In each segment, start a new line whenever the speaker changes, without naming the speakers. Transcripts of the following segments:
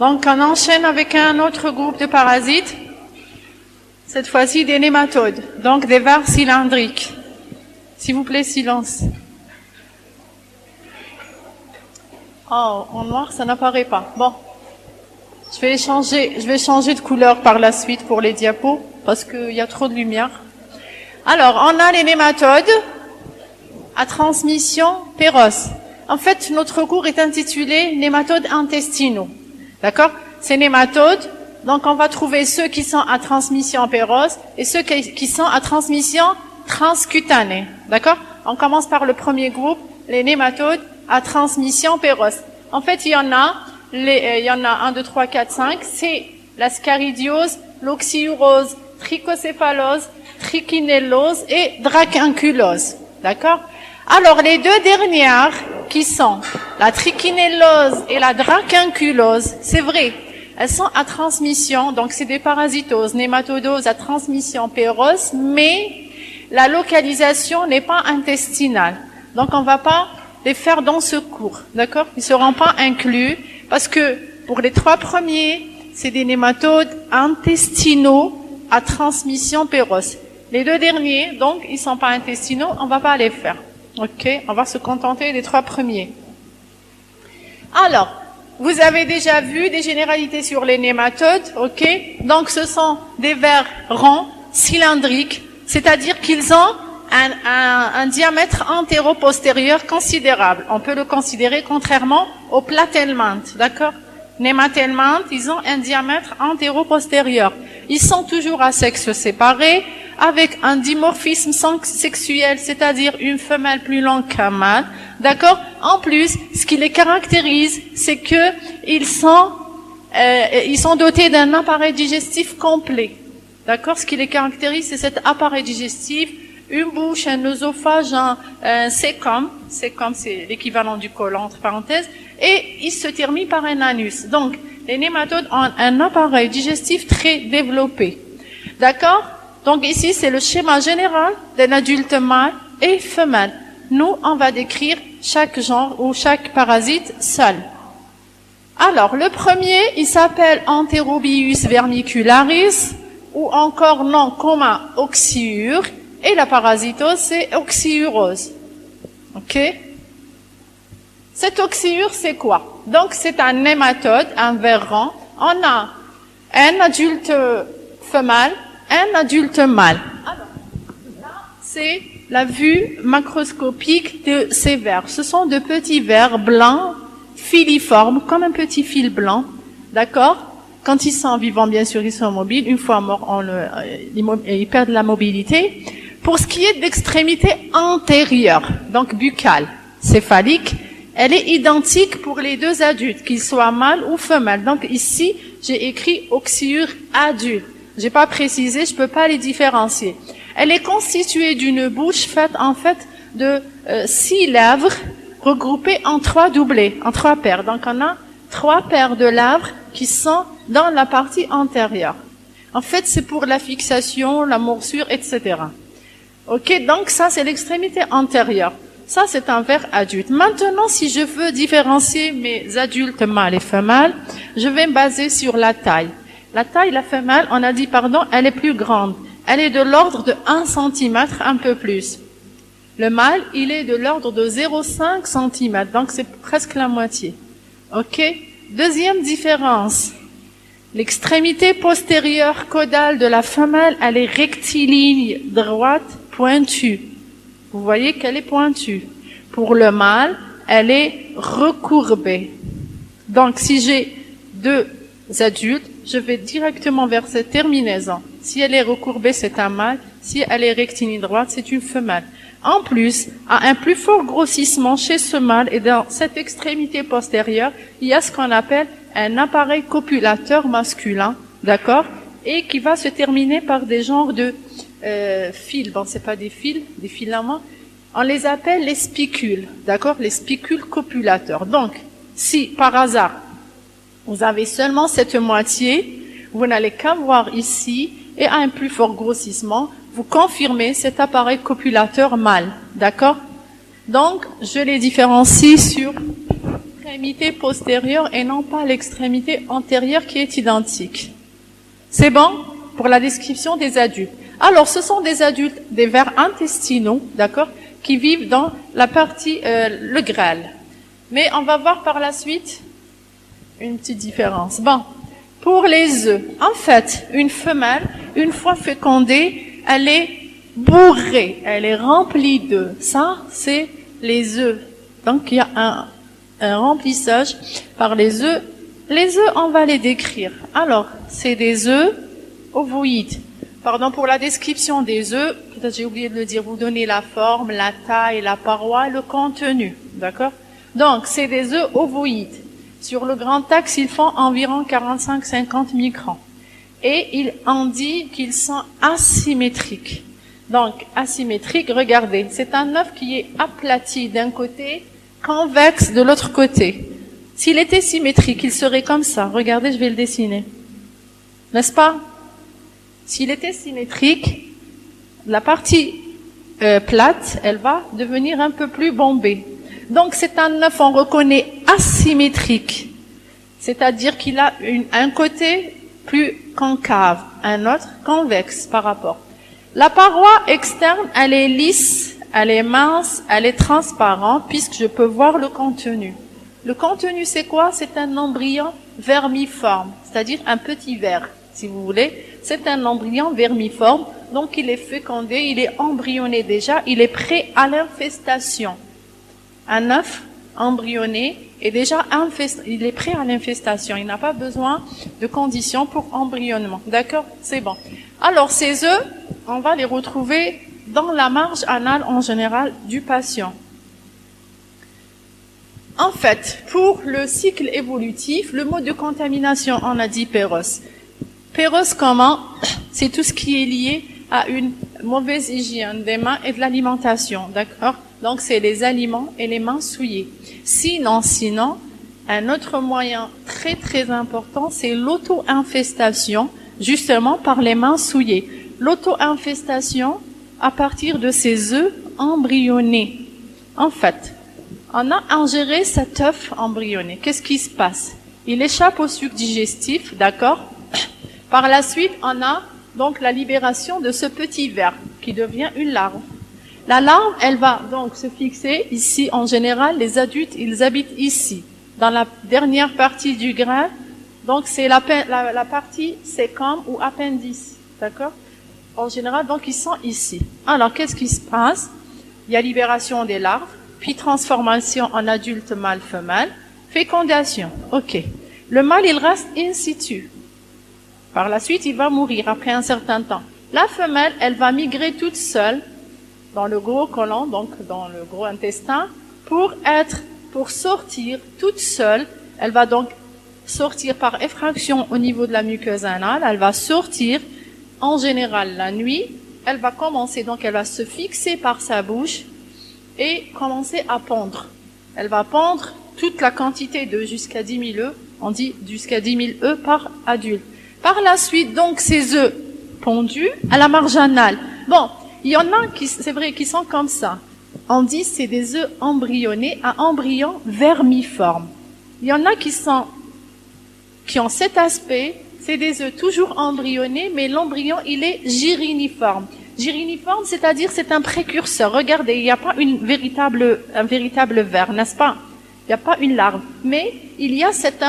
Donc, on enchaîne avec un autre groupe de parasites. Cette fois-ci, des nématodes. Donc, des vers cylindriques. S'il vous plaît, silence. Oh, en noir, ça n'apparaît pas. Bon. Je vais changer de couleur par la suite pour les diapos, parce qu'il y a trop de lumière. Alors, on a les nématodes à transmission péros. En fait, notre cours est intitulé nématodes intestinaux. D'accord? Ces nématodes, donc on va trouver ceux qui sont à transmission péros et ceux qui sont à transmission transcutanée. D'accord? On commence par le premier groupe, les nématodes à transmission péros. En fait, il y en a 1, 2, 3, 4, 5. C'est la scaridiose, l'oxyurose, trichocéphalose, trichinellose et dracunculose. D'accord? Alors, les deux dernières, qui sont la trichinellose et la dracunculose, c'est vrai, elles sont à transmission, donc c'est des parasitoses, nématodoses à transmission péros, mais la localisation n'est pas intestinale. Donc, on va pas les faire dans ce cours, d'accord? Ils seront pas inclus, parce que pour les 3 premiers, c'est des nématodes intestinaux à transmission péros. Les 2 derniers, donc, ils sont pas intestinaux, on va pas les faire. Ok, on va se contenter des 3 premiers. Alors, vous avez déjà vu des généralités sur les nématodes, ok? Donc, ce sont des vers ronds, cylindriques, c'est-à-dire qu'ils ont un diamètre antéro-postérieur considérable. On peut le considérer contrairement aux platelmintes, d'accord? Nématelmintes, ils ont un diamètre antéro-postérieur. Ils sont toujours à sexe séparé, avec un dimorphisme sexuel, c'est-à-dire une femelle plus longue qu'un mâle, d'accord? En plus, ce qui les caractérise, c'est que ils sont dotés d'un appareil digestif complet, d'accord? Ce qui les caractérise, c'est cet appareil digestif, une bouche, un œsophage, un cécum, c'est l'équivalent du côlon entre parenthèses, et il se termine par un anus. Donc, les nématodes ont un appareil digestif très développé, d'accord? Donc ici, c'est le schéma général d'un adulte mâle et femelle. Nous, on va décrire chaque genre ou chaque parasite seul. Alors, le premier, il s'appelle Enterobius vermicularis, ou encore nom commun oxyure, et la parasitose, c'est oxyurose. Ok? Cette oxyure, c'est quoi? Donc, c'est un nématode, un ver rond. On a un adulte femelle, un adulte mâle. Alors, là, c'est la vue macroscopique de ces vers. Ce sont de petits vers blancs, filiformes, comme un petit fil blanc. D'accord? Quand ils sont vivants, bien sûr, ils sont mobiles. Une fois morts, ils perdent la mobilité. Pour ce qui est de l'extrémité antérieure, donc buccale, céphalique, elle est identique pour les 2 adultes, qu'ils soient mâles ou femelles. Donc ici, j'ai écrit oxyure adulte. J'ai pas précisé, je peux pas les différencier. Elle est constituée d'une bouche faite en fait de 6 lèvres regroupées en 3 doublés, en 3 paires. Donc on a 3 paires de lèvres qui sont dans la partie antérieure. En fait, c'est pour la fixation, la morsure, etc. Ok, donc ça c'est l'extrémité antérieure. Ça c'est un ver adulte. Maintenant, si je veux différencier mes adultes mâles et femelles, je vais me baser sur la taille. La taille, la femelle, on a dit, elle est plus grande. Elle est de l'ordre de 1 cm, un peu plus. Le mâle, il est de l'ordre de 0,5 cm, donc c'est presque la moitié. Ok? Deuxième différence. L'extrémité postérieure caudale de la femelle, elle est rectiligne, droite, pointue. Vous voyez qu'elle est pointue. Pour le mâle, elle est recourbée. Donc, si j'ai 2 adultes, je vais directement vers cette terminaison. Si elle est recourbée, c'est un mâle. Si elle est rectiligne droite, c'est une femelle. En plus, à un plus fort grossissement chez ce mâle et dans cette extrémité postérieure, il y a ce qu'on appelle un appareil copulateur masculin, d'accord, et qui va se terminer par des genres de fils. Bon, c'est pas des fils, des filaments. On les appelle les spicules, d'accord, les spicules copulateurs. Donc, si par hasard vous avez seulement cette moitié, vous n'allez qu'à voir ici, et à un plus fort grossissement, vous confirmez cet appareil copulateur mâle, d'accord? Donc, je les différencie sur l'extrémité postérieure et non pas l'extrémité antérieure qui est identique. C'est bon pour la description des adultes. Alors, ce sont des adultes, des vers intestinaux, d'accord, qui vivent dans la partie, le grêle. Mais on va voir par la suite une petite différence. Bon, pour les œufs, en fait, une femelle, une fois fécondée, elle est bourrée, elle est remplie d'œufs. Ça, c'est les œufs. Donc, il y a un remplissage par les œufs. Les œufs, on va les décrire. Alors, c'est des œufs ovoïdes. Pardon pour la description des œufs. Peut-être j'ai oublié de le dire. Vous donnez la forme, la taille, la paroi, le contenu. D'accord? Donc, c'est des œufs ovoïdes. Sur le grand axe, ils font environ 45-50 microns. Et on dit qu'ils sont asymétriques. Donc, asymétrique, regardez, c'est un œuf qui est aplati d'un côté, convexe de l'autre côté. S'il était symétrique, il serait comme ça. Regardez, je vais le dessiner. N'est-ce pas? S'il était symétrique, la partie plate, elle va devenir un peu plus bombée. Donc, c'est un œuf, on reconnaît asymétrique. C'est-à-dire qu'il a un côté plus concave, un autre convexe par rapport. La paroi externe, elle est lisse, elle est mince, elle est transparente, puisque je peux voir le contenu. Le contenu, c'est quoi? C'est un embryon vermiforme, c'est-à-dire un petit ver, si vous voulez. C'est un embryon vermiforme, donc il est fécondé, il est embryonné déjà, il est prêt à l'infestation. Un œuf embryonné est déjà il est prêt à l'infestation. Il n'a pas besoin de conditions pour embryonnement. D'accord? C'est bon. Alors, ces œufs, on va les retrouver dans la marge anale en général du patient. En fait, pour le cycle évolutif, le mode de contamination, on a dit péros. Péros, comment? C'est tout ce qui est lié à une mauvaise hygiène des mains et de l'alimentation. D'accord? Donc, c'est les aliments et les mains souillées. Sinon, un autre moyen très très important, c'est l'auto-infestation, justement par les mains souillées. L'auto-infestation à partir de ces œufs embryonnés. En fait, on a ingéré cet œuf embryonné. Qu'est-ce qui se passe? Il échappe au suc digestif, d'accord? Par la suite, on a donc la libération de ce petit ver qui devient une larve. La larve, elle va donc se fixer ici. En général, les adultes, ils habitent ici, dans la dernière partie du grain. Donc, c'est la partie sécom ou appendice, d'accord? En général, donc, ils sont ici. Alors, qu'est-ce qui se passe? Il y a libération des larves, puis transformation en adulte mâle-femelle, fécondation. OK. Le mâle, il reste in situ. Par la suite, il va mourir après un certain temps. La femelle, elle va migrer toute seule dans le gros côlon, donc dans le gros intestin, pour sortir toute seule. Elle va donc sortir par effraction au niveau de la muqueuse anale. Elle va sortir en général la nuit. Elle va commencer, donc elle va se fixer par sa bouche et commencer à pondre. Elle va pondre toute la quantité d'œufs jusqu'à 10 000 œufs. On dit jusqu'à 10 000 œufs par adulte. Par la suite, donc, ces œufs pondus à la marge anale. Bon, il y en a qui, c'est vrai, qui sont comme ça. On dit c'est des œufs embryonnés à embryon vermiforme. Il y en a qui ont cet aspect, c'est des œufs toujours embryonnés, mais l'embryon, il est gyriniforme. Gyriniforme, c'est-à-dire c'est un précurseur. Regardez, il n'y a pas un véritable ver, n'est-ce pas? Il n'y a pas une larve, mais il y a cette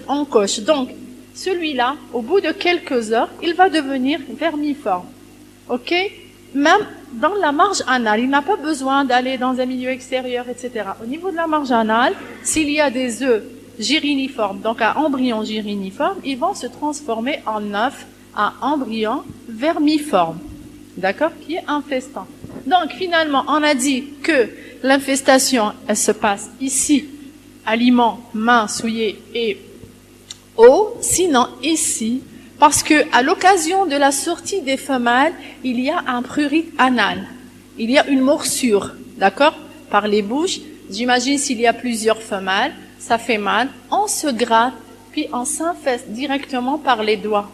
encoche. Donc, celui-là, au bout de quelques heures, il va devenir vermiforme. OK? Même dans la marge anale, il n'a pas besoin d'aller dans un milieu extérieur, etc. Au niveau de la marge anale, s'il y a des œufs gyriniformes, donc à embryon gyriniforme, ils vont se transformer en œufs à embryon vermiforme. D'accord? Qui est infestant. Donc, finalement, on a dit que l'infestation, elle se passe ici, aliments, mains souillées et eau, sinon ici, parce que à l'occasion de la sortie des femelles, il y a un prurit anal. Il y a une morsure, d'accord? Par les bouches. J'imagine s'il y a plusieurs femelles, ça fait mal. On se gratte, puis on s'infeste directement par les doigts,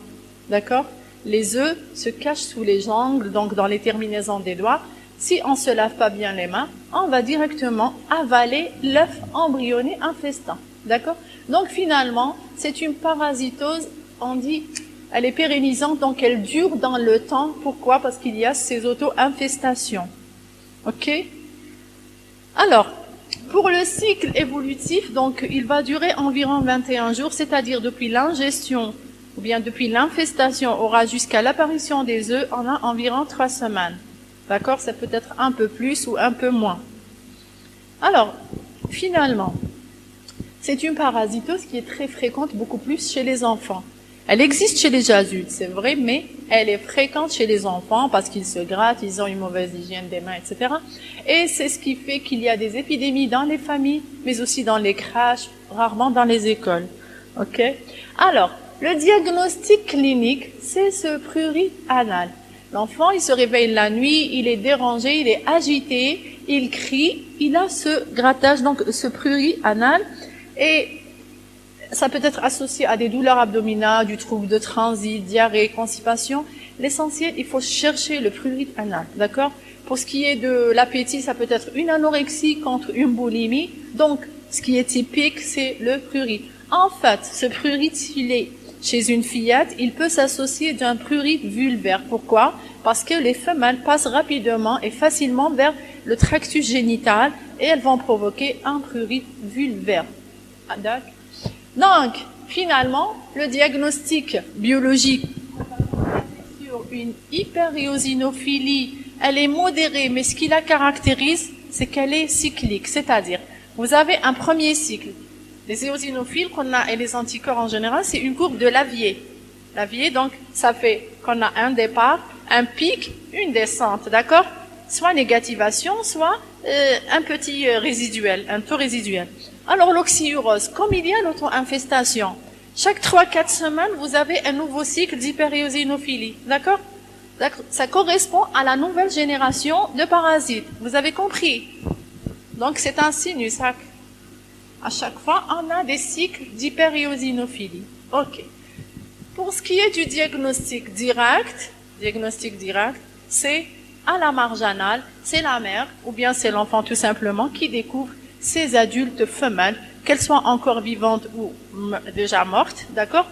d'accord? Les œufs se cachent sous les ongles, donc dans les terminaisons des doigts. Si on se lave pas bien les mains, on va directement avaler l'œuf embryonné infestant. D'accord? Donc finalement, c'est une parasitose, on dit, elle est pérennisante, donc elle dure dans le temps. Pourquoi? Parce qu'il y a ces auto-infestations. Ok? Alors, pour le cycle évolutif, donc il va durer environ 21 jours, c'est-à-dire depuis l'ingestion ou bien depuis l'infestation aura jusqu'à l'apparition des œufs, on a environ 3 semaines. D'accord? Ça peut être un peu plus ou un peu moins. Alors, finalement, c'est une parasitose qui est très fréquente, beaucoup plus chez les enfants. Elle existe chez les adultes, c'est vrai, mais elle est fréquente chez les enfants parce qu'ils se grattent, ils ont une mauvaise hygiène des mains, etc. Et c'est ce qui fait qu'il y a des épidémies dans les familles, mais aussi dans les crèches, rarement dans les écoles. Ok? Alors, le diagnostic clinique, c'est ce prurit anal. L'enfant, il se réveille la nuit, il est dérangé, il est agité, il crie, il a ce grattage, donc ce prurit anal, et ça peut être associé à des douleurs abdominales, du trouble de transit, diarrhée, constipation. L'essentiel, il faut chercher le prurit anal, d'accord? Pour ce qui est de l'appétit, ça peut être une anorexie contre une boulimie. Donc, ce qui est typique, c'est le prurit. En fait, ce prurit, s'il est chez une fillette, il peut s'associer d'un prurit vulvaire. Pourquoi? Parce que les femelles passent rapidement et facilement vers le tractus génital et elles vont provoquer un prurit vulvaire. Ah, d'accord. Donc, finalement, le diagnostic biologique sur une hyperéosinophilie, elle est modérée, mais ce qui la caractérise, c'est qu'elle est cyclique. C'est-à-dire, vous avez un premier cycle. Les éosinophiles qu'on a et les anticorps en général, c'est une courbe de Lavier. Lavier, donc, ça fait qu'on a un départ, un pic, une descente, d'accord? Soit négativation, soit un petit résiduel, un taux résiduel. Alors l'oxyurose, comme il y a l'auto-infestation, chaque 3-4 semaines, vous avez un nouveau cycle d'hyperéosinophilie, d'accord? Ça correspond à la nouvelle génération de parasites, vous avez compris? Donc c'est un sinus. À chaque fois, on a des cycles d'hyperéosinophilie. Ok. Pour ce qui est du diagnostic direct, c'est à la marge anale, c'est la mère, ou bien c'est l'enfant tout simplement, qui découvre ces adultes femelles, qu'elles soient encore vivantes ou déjà mortes, d'accord?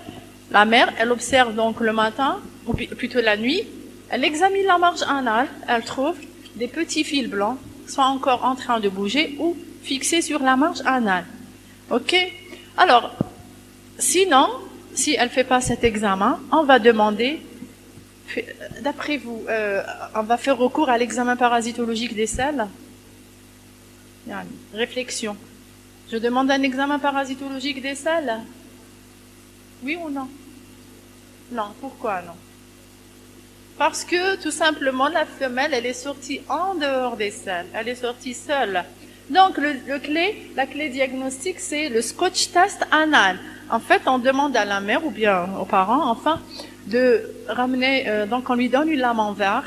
La mère, elle observe donc le matin, ou plutôt la nuit, elle examine la marge anale, elle trouve des petits fils blancs, soit encore en train de bouger ou fixés sur la marge anale. Ok? Alors, sinon, si elle ne fait pas cet examen, on va demander, d'après vous, on va faire recours à l'examen parasitologique des selles. Réflexion. Je demande un examen parasitologique des selles? Oui ou non? Non, pourquoi non? Parce que tout simplement la femelle, elle est sortie en dehors des selles, elle est sortie seule. Donc la clé diagnostique, c'est le Scotch test anal. En fait, on demande à la mère ou bien aux parents, enfin, de ramener, donc on lui donne une lame en verre,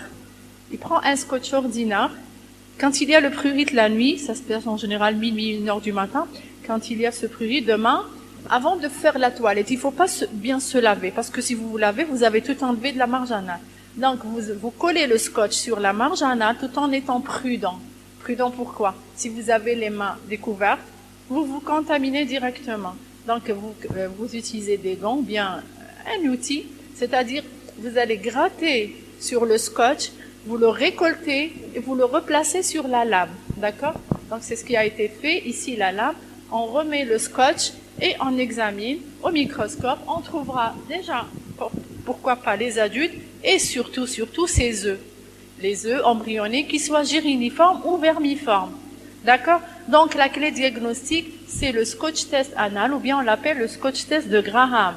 il prend un scotch ordinaire. Quand il y a le prurit la nuit, ça se passe en général minuit, 1h du matin, quand il y a ce prurit, demain, avant de faire la toilette, il ne faut pas bien se laver, parce que si vous vous lavez, vous avez tout enlevé de la marge anale. Donc, vous collez le scotch sur la marge anale tout en étant prudent. Prudent pourquoi? Si vous avez les mains découvertes, vous vous contaminez directement. Donc, vous utilisez des gants, bien un outil, c'est-à-dire vous allez gratter sur le scotch, vous le récoltez et vous le replacez sur la lame, d'accord? Donc c'est ce qui a été fait, ici la lame, on remet le scotch et on examine au microscope, on trouvera déjà, pourquoi pas les adultes, et surtout ces œufs, les œufs embryonniques qui soient gyriniformes ou vermiformes, d'accord? Donc la clé diagnostique, c'est le Scotch test anal, ou bien on l'appelle le Scotch test de Graham.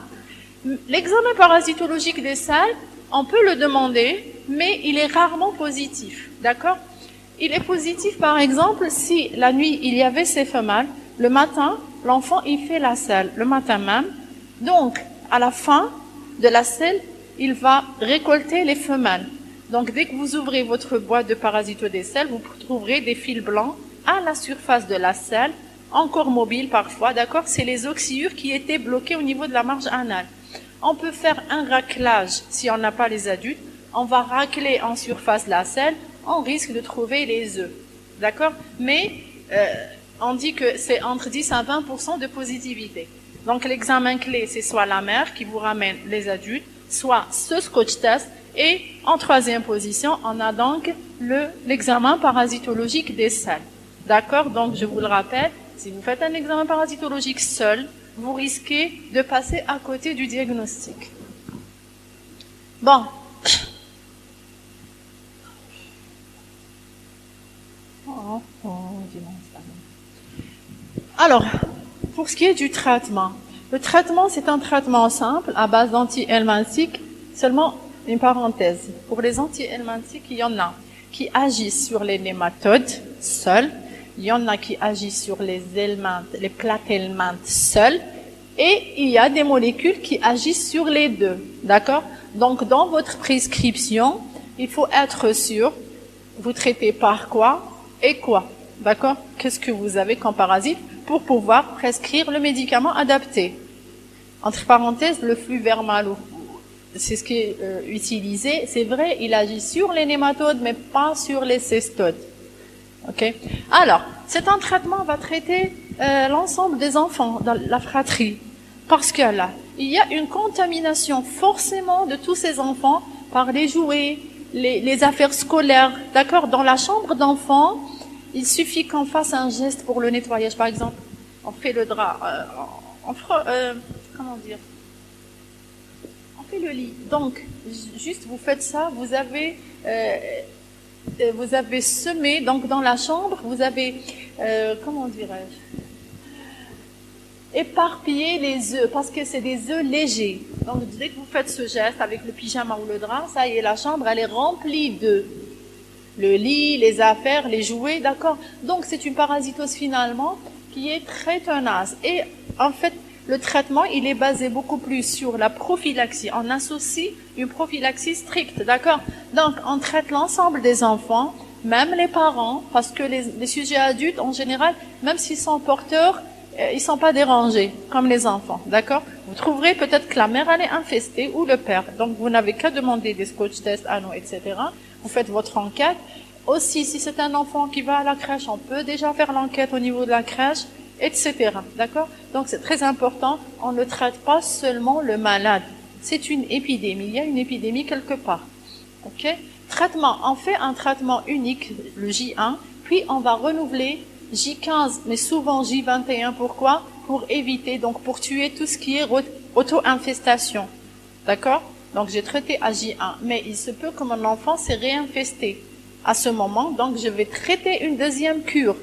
L'examen parasitologique des selles, on peut le demander, mais il est rarement positif, d'accord? Il est positif, par exemple, si la nuit, il y avait ces femelles, le matin, l'enfant, il fait la selle, le matin même. Donc, à la fin de la selle, il va récolter les femelles. Donc, dès que vous ouvrez votre boîte de parasito des selles, vous trouverez des fils blancs à la surface de la selle, encore mobiles parfois, d'accord? C'est les oxyures qui étaient bloqués au niveau de la marge anale. On peut faire un raclage si on n'a pas les adultes. On va racler en surface la selle, on risque de trouver les œufs. D'accord? Mais on dit que c'est entre 10 à 20% de positivité. Donc l'examen clé, c'est soit la mère qui vous ramène les adultes, soit ce scotch test, et en troisième position, on a donc l'examen parasitologique des selles. D'accord? Donc je vous le rappelle, si vous faites un examen parasitologique seul, vous risquez de passer à côté du diagnostic. Bon. Alors, pour ce qui est du traitement, le traitement, c'est un traitement simple à base d'anti-helminthiques, seulement une parenthèse. Pour les anti-helminthiques, il y en a qui agissent sur les nématodes seuls, il y en a qui agissent sur les helminthes, les plaques helminthes seules, et il y a des molécules qui agissent sur les deux, d'accord? Donc, dans votre prescription, il faut être sûr, vous traitez par quoi et quoi, d'accord? Qu'est-ce que vous avez comme parasite pour pouvoir prescrire le médicament adapté. Entre parenthèses, le fluvermal, c'est ce qui est utilisé, c'est vrai, il agit sur les nématodes, mais pas sur les cestodes. Ok? Alors, cet traitement va traiter l'ensemble des enfants dans la fratrie, parce que là, il y a une contamination forcément de tous ces enfants par les jouets, les affaires scolaires. D'accord? Dans la chambre d'enfant, il suffit qu'on fasse un geste pour le nettoyage. Par exemple, on fait le drap, comment dire? On fait le lit. Donc, juste vous faites ça, vous avez semé, donc dans la chambre, vous avez, comment dirais-je, éparpillé les œufs, parce que c'est des œufs légers. Donc, dès que vous faites ce geste avec le pyjama ou le drap, ça y est, la chambre, elle est remplie d'œufs. Le lit, les affaires, les jouets, d'accord? Donc, c'est une parasitose finalement qui est très tenace. Et en fait, le traitement, il est basé beaucoup plus sur la prophylaxie. On associe une prophylaxie stricte, d'accord? Donc, on traite l'ensemble des enfants, même les parents, parce que les sujets adultes, en général, même s'ils sont porteurs, ils sont pas dérangés, comme les enfants, d'accord? Vous trouverez peut-être que la mère, elle est infestée, ou le père. Donc, vous n'avez qu'à demander des scotch tests, anneaux, etc. Vous faites votre enquête. Aussi, si c'est un enfant qui va à la crèche, on peut déjà faire l'enquête au niveau de la crèche, etc. D'accord? Donc, c'est très important. On ne traite pas seulement le malade. C'est une épidémie. Il y a une épidémie quelque part. OK? Traitement. On fait un traitement unique, le J1, puis on va renouveler J15, mais souvent J21. Pourquoi? Pour éviter, donc pour tuer tout ce qui est auto-infestation. D'accord? Donc j'ai traité à J1, mais il se peut que mon enfant s'est réinfesté à ce moment, donc je vais traiter une deuxième cure.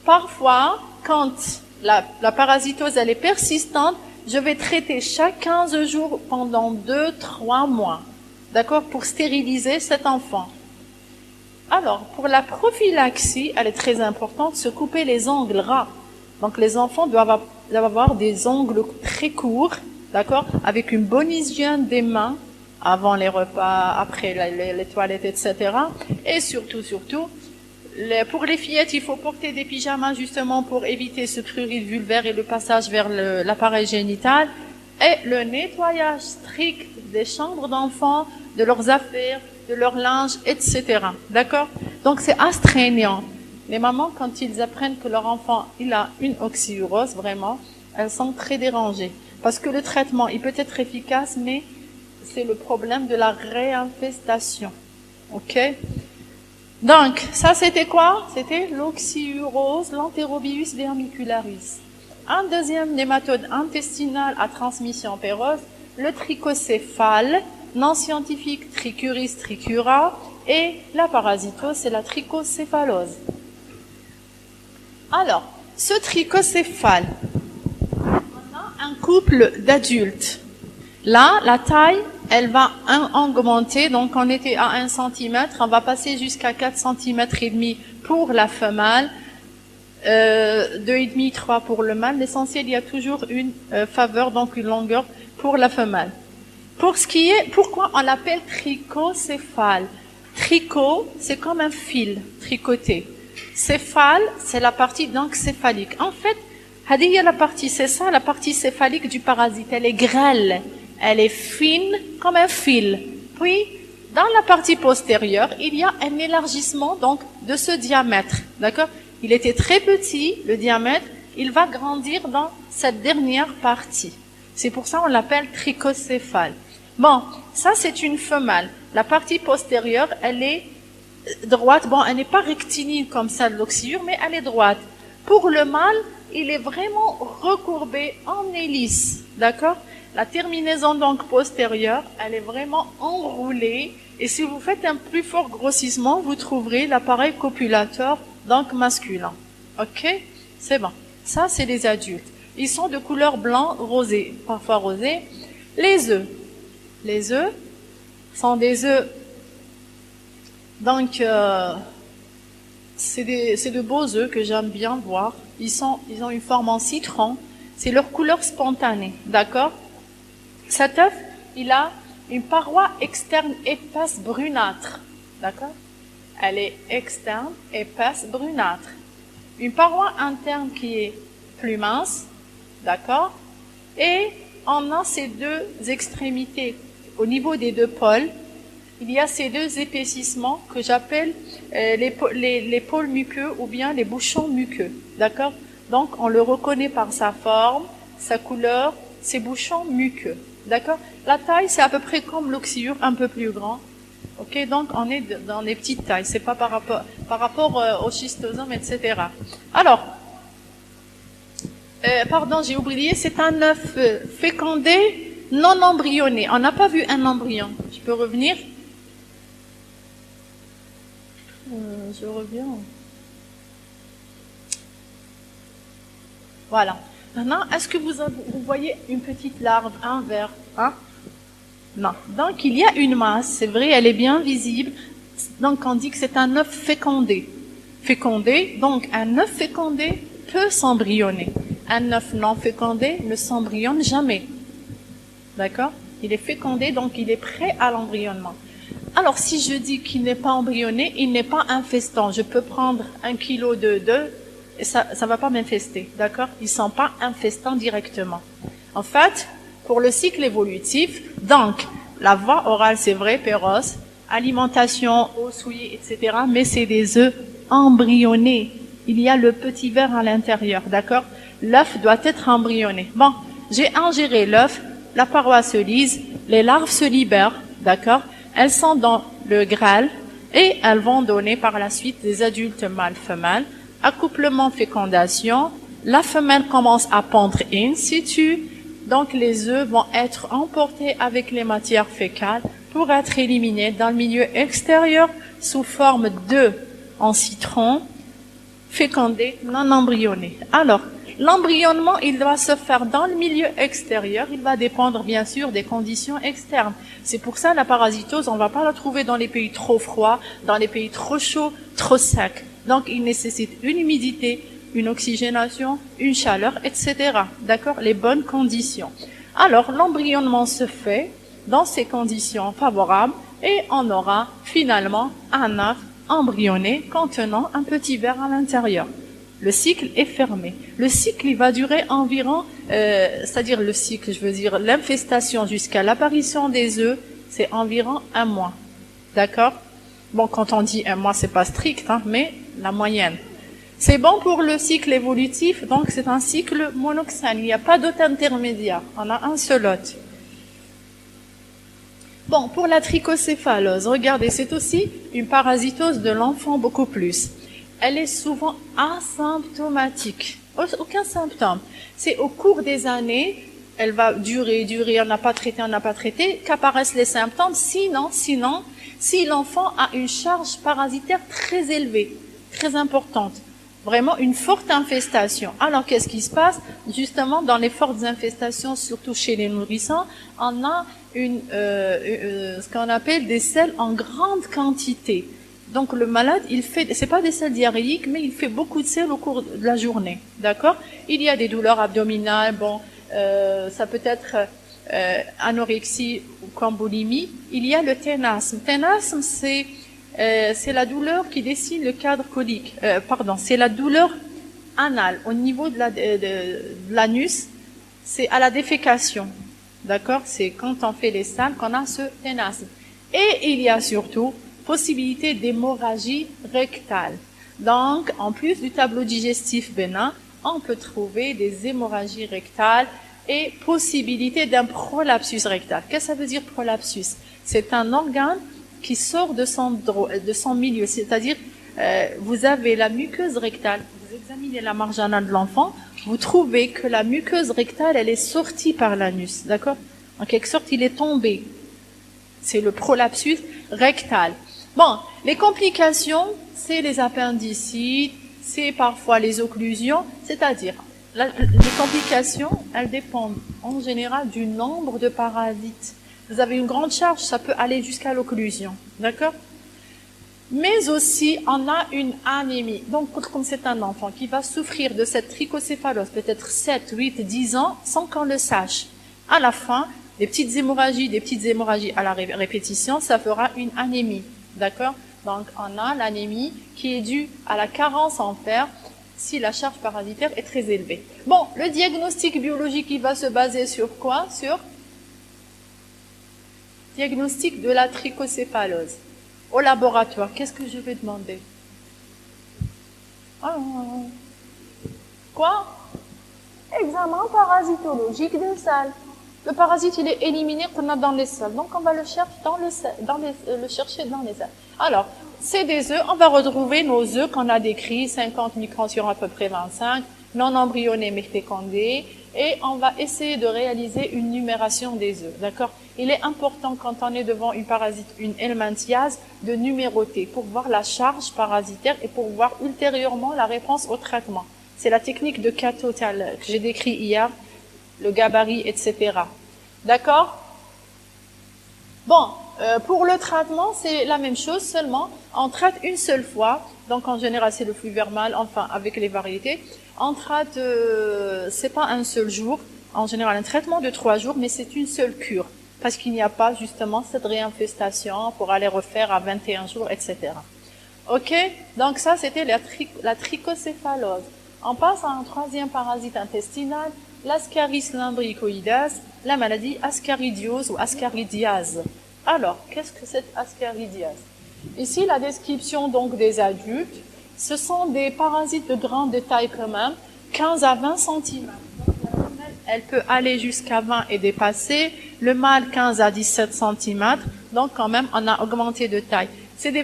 Parfois, quand la parasitose elle est persistante, je vais traiter chaque 15 jours pendant 2-3 mois. D'accord? Pour stériliser cet enfant. Alors, pour la prophylaxie, elle est très importante, se couper les ongles ras. Donc les enfants doivent avoir des ongles très courts, d'accord, avec une bonne hygiène des mains, avant les repas, après les toilettes, etc. Et surtout, pour les fillettes, il faut porter des pyjamas justement pour éviter ce prurit vulvaire et le passage vers l'appareil génital. Et le nettoyage strict des chambres d'enfants, de leurs affaires, de leur linge, etc. D'accord? Donc c'est astreignant. Les mamans, quand ils apprennent que leur enfant il a une oxyurose, vraiment, elles sont très dérangées. Parce que le traitement, il peut être efficace, mais c'est le problème de la réinfestation. OK? Donc, ça c'était quoi? C'était l'oxyurose, l'enterobius vermicularis. Un deuxième nématode intestinal à transmission péreuse, le trichocéphale, nom scientifique Trichuris trichura, et la parasitose, c'est la trichocéphalose. Alors, ce trichocéphale, on a un couple d'adultes. Là, la taille, elle va augmenter, donc on était à 1 cm, on va passer jusqu'à 4 cm et demi pour la femelle, 2,5, 3 pour le mâle. L'essentiel, il y a toujours une faveur, donc une longueur pour la femelle. Pour ce qui est, pourquoi on l'appelle trichocéphale? Tricot, c'est comme un fil tricoté. Céphale, c'est la partie donc céphalique. En fait, c'est ça la partie céphalique du parasite. Elle est grêle, elle est fine comme un fil. Puis, dans la partie postérieure, il y a un élargissement donc de ce diamètre, d'accord? il était très petit, le diamètre, il va grandir dans cette dernière partie. C'est pour ça qu'on l'appelle trichocéphale. Bon, ça c'est une femelle. La partie postérieure, elle est droite. Bon, elle n'est pas rectiligne comme ça de l'oxyure, mais elle est droite. Pour le mâle, il est vraiment recourbé en hélice, d'accord? La terminaison donc postérieure, elle est vraiment enroulée. Et si vous faites un plus fort grossissement, vous trouverez l'appareil copulateur donc masculin. Ok? C'est bon. Ça, c'est les adultes. Ils sont de couleur blanc rosé, parfois rosé. Les œufs. Les œufs sont des œufs. Donc, c'est de beaux œufs que j'aime bien voir. Ils ont une forme en citron. C'est leur couleur spontanée, d'accord? Cet œuf, il a une paroi externe épaisse brunâtre, d'accord? Elle est externe, épaisse, brunâtre. Une paroi interne qui est plus mince, d'accord? Et on a ces deux extrémités. Au niveau des deux pôles, il y a ces deux épaississements que j'appelle les pôles muqueux ou bien les bouchons muqueux, d'accord? Donc, on le reconnaît par sa forme, sa couleur, ses bouchons muqueux, d'accord? La taille, c'est à peu près comme l'oxyure, un peu plus grand. Ok, donc on est dans les petites tailles, c'est pas par rapport au schistosome, etc. Alors, pardon, j'ai oublié, c'est un œuf fécondé non embryonné. On n'a pas vu un embryon. Je peux revenir? Je reviens. Voilà. Maintenant, est-ce que vous voyez une petite larve, un ver, hein? Non. Donc, il y a une masse, c'est vrai, elle est bien visible. Donc, on dit que c'est un œuf fécondé. Fécondé, donc un œuf fécondé peut s'embryonner. Un œuf non fécondé ne s'embryonne jamais. D'accord? Il est fécondé, donc il est prêt à l'embryonnement. Alors, si je dis qu'il n'est pas embryonné, il n'est pas infestant. Je peux prendre 1 kilo d'œufs et ça va pas m'infester. D'accord? Ils sont pas infestants directement. En fait, pour le cycle évolutif, donc, la voie orale, c'est vrai, péros, alimentation, eau souillée, etc., mais c'est des œufs embryonnés. Il y a le petit ver à l'intérieur, d'accord? L'œuf doit être embryonné. Bon, j'ai ingéré l'œuf, la paroi se lise, les larves se libèrent, d'accord? Elles sont dans le grêle et elles vont donner par la suite des adultes mâles-femelles. Accouplement, fécondation, la femelle commence à pondre in situ, donc les œufs vont être emportés avec les matières fécales pour être éliminés dans le milieu extérieur sous forme d'œufs en citron, fécondés, non embryonnés. Alors, l'embryonnement, il doit se faire dans le milieu extérieur, il va dépendre bien sûr des conditions externes. C'est pour ça la parasitose, on ne va pas la trouver dans les pays trop froids, dans les pays trop chauds, trop secs. Donc, il nécessite une humidité, une oxygénation, une chaleur, etc. D'accord? Les bonnes conditions. Alors, l'embryonnement se fait dans ces conditions favorables et on aura finalement un œuf embryonné contenant un petit ver à l'intérieur. Le cycle est fermé. Le cycle, il va durer environ, c'est-à-dire le cycle, je veux dire l'infestation jusqu'à l'apparition des œufs, c'est environ 1 mois. D'accord? Bon, quand on dit 1 mois, c'est pas strict, hein, mais la moyenne. C'est bon pour le cycle évolutif, donc c'est un cycle monoxane. Il n'y a pas d'hôte intermédiaire. On a un seul hôte. Bon, pour la trichocéphalose, regardez, c'est aussi une parasitose de l'enfant beaucoup plus. Elle est souvent asymptomatique. Aucun symptôme. C'est au cours des années, elle va durer, on n'a pas traité, qu'apparaissent les symptômes. Sinon, si l'enfant a une charge parasitaire très élevée, très importante, vraiment une forte infestation. Alors, qu'est-ce qui se passe? Justement, dans les fortes infestations, surtout chez les nourrissons, on a ce qu'on appelle des selles en grande quantité. Donc, le malade, c'est pas des selles diarrhéiques, mais il fait beaucoup de selles au cours de la journée. D'accord? Il y a des douleurs abdominales, bon, ça peut être anorexie ou cambolimie. Il y a le ténasme. Ténasme, c'est la douleur qui dessine le cadre colique. C'est la douleur anale au niveau de l'anus. C'est à la défécation. D'accord? C'est quand on fait les salles qu'on a ce ténasme. Et il y a surtout possibilité d'hémorragie rectale. Donc, en plus du tableau digestif bénin, on peut trouver des hémorragies rectales et possibilité d'un prolapsus rectal. Qu'est-ce que ça veut dire prolapsus? C'est un organe qui sort de son milieu, c'est-à-dire vous avez la muqueuse rectale, vous examinez la marge anale de l'enfant, vous trouvez que la muqueuse rectale, elle est sortie par l'anus, d'accord? En quelque sorte, il est tombé. C'est le prolapsus rectal. Bon, les complications, c'est les appendicites, c'est parfois les occlusions, c'est-à-dire, les complications, elles dépendent en général du nombre de parasites. Vous avez une grande charge, ça peut aller jusqu'à l'occlusion, d'accord? Mais aussi, on a une anémie. Donc, comme c'est un enfant qui va souffrir de cette trichocéphalose, peut-être 7, 8, 10 ans, sans qu'on le sache. À la fin, des petites hémorragies à la répétition, ça fera une anémie, d'accord? Donc, on a l'anémie qui est due à la carence en fer si la charge parasitaire est très élevée. Bon, le diagnostic biologique, il va se baser sur quoi? Sur diagnostic de la trichocéphalose. Au laboratoire, qu'est-ce que je vais demander? Quoi? Examen parasitologique des selles. Le parasite, il est éliminé dans les selles. Donc, on va le chercher dans les selles. Alors, c'est des œufs. On va retrouver nos œufs qu'on a décrits, 50 microns sur à peu près 25, non embryonnés mais fécondés. Et on va essayer de réaliser une numération des œufs. D'accord? Il est important, quand on est devant une parasite, une helminthiase, de numéroter pour voir la charge parasitaire et pour voir ultérieurement la réponse au traitement. C'est la technique de Cato que j'ai décrit hier, le gabarit, etc. D'accord? Bon, pour le traitement, c'est la même chose, seulement on traite une seule fois. Donc en général, c'est le flux vermal, enfin avec les variétés. On traite, c'est pas un seul jour, en général un traitement de 3 jours, mais c'est une seule cure, parce qu'il n'y a pas justement cette réinfestation pour aller refaire à 21 jours, etc. Ok? Donc ça, c'était la trichocéphalose. On passe à un troisième parasite intestinal, l'Ascaris lumbricoides, la maladie ascaridiose ou ascaridiase. Alors, qu'est-ce que c'est ascaridiase? Ici, la description donc des adultes, ce sont des parasites de grande taille quand même, 15 à 20 cm. Donc, la femelle, elle peut aller jusqu'à 20 et dépasser, le mâle 15 à 17 cm, donc quand même on a augmenté de taille. C'est des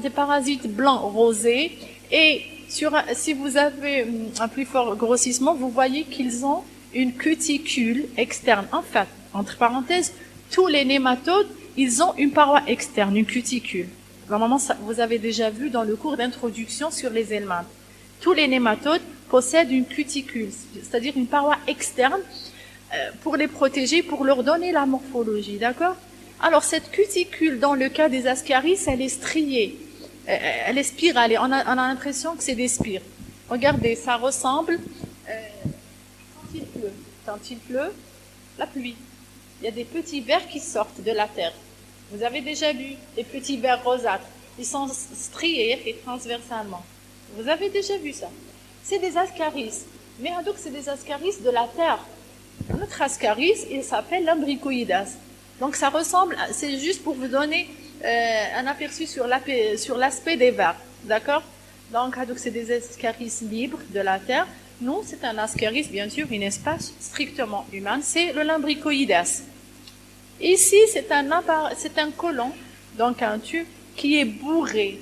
parasites blancs rosés et si vous avez un plus fort grossissement, vous voyez qu'ils ont une cuticule externe. En fait, entre parenthèses, tous les nématodes, ils ont une paroi externe, une cuticule. Normalement, vous avez déjà vu dans le cours d'introduction sur les helminthes. Tous les nématodes possèdent une cuticule, c'est-à-dire une paroi externe pour les protéger, pour leur donner la morphologie, d'accord? Alors, cette cuticule, dans le cas des ascaris, elle est striée, elle est spiralée. On a l'impression que c'est des spires. Regardez, ça ressemble, quand il pleut, la pluie. Il y a des petits vers qui sortent de la terre. Vous avez déjà vu les petits vers rosâtres. Ils sont striés et transversalement. Vous avez déjà vu ça. C'est des ascaris. Mais donc, c'est des ascaris de la terre. Notre ascaris, il s'appelle lumbricoides. Donc, ça ressemble, c'est juste pour vous donner un aperçu sur l'aspect des vers. D'accord? Donc, c'est des ascaris libres de la terre. Nous, c'est un ascaris, bien sûr, une espèce strictement humaine. C'est le lumbricoides. Ici, c'est un côlon, donc un tube qui est bourré.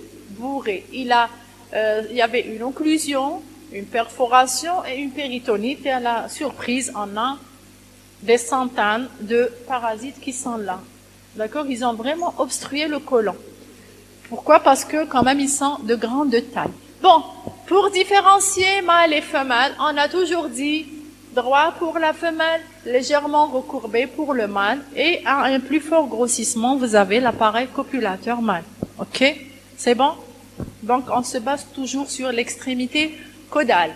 Il y avait une occlusion, une perforation et une péritonite. Et à la surprise, on a des centaines de parasites qui sont là. D'accord? Ils ont vraiment obstrué le côlon. Pourquoi? Parce que quand même, ils sont de grande taille. Bon, pour différencier mâle et femelle, on a toujours dit droit pour la femelle, légèrement recourbé pour le mâle, et à un plus fort grossissement, vous avez l'appareil copulateur mâle. Ok? C'est bon? Donc, on se base toujours sur l'extrémité caudale.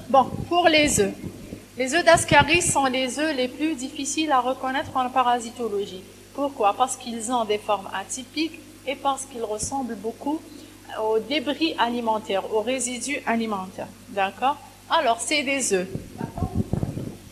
Bon, pour les œufs. Les œufs d'ascaris sont les œufs les plus difficiles à reconnaître en parasitologie. Pourquoi? Parce qu'ils ont des formes atypiques et parce qu'ils ressemblent beaucoup aux débris alimentaires, aux résidus alimentaires. D'accord? Alors, c'est des œufs.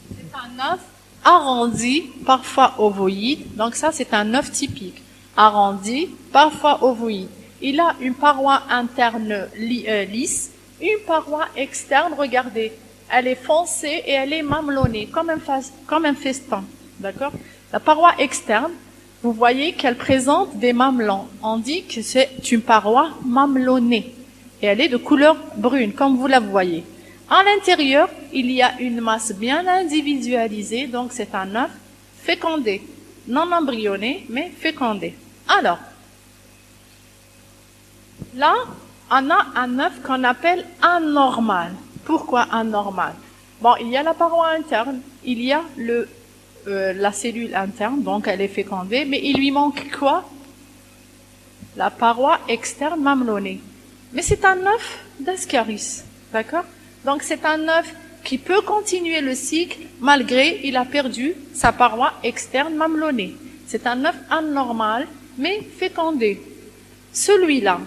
C'est un œuf arrondi, parfois ovoïde. Donc ça, c'est un œuf typique. Arrondi, parfois ovoïde. il a une paroi interne lisse, une paroi externe, regardez, elle est foncée et elle est mamelonnée, comme un festin, d'accord? La paroi externe, vous voyez qu'elle présente des mamelons. On dit que c'est une paroi mamelonnée et elle est de couleur brune, comme vous la voyez. À l'intérieur, il y a une masse bien individualisée, donc c'est un œuf fécondé, non embryonné, mais fécondé. Alors, là, on a un œuf qu'on appelle anormal. Pourquoi anormal? Bon, il y a la paroi interne, il y a la cellule interne, donc elle est fécondée, mais il lui manque quoi? La paroi externe mamelonnée. Mais c'est un œuf d'Ascaris, d'accord? Donc c'est un œuf qui peut continuer le cycle malgré il a perdu sa paroi externe mamelonnée. C'est un œuf anormal, mais fécondé. Celui-là,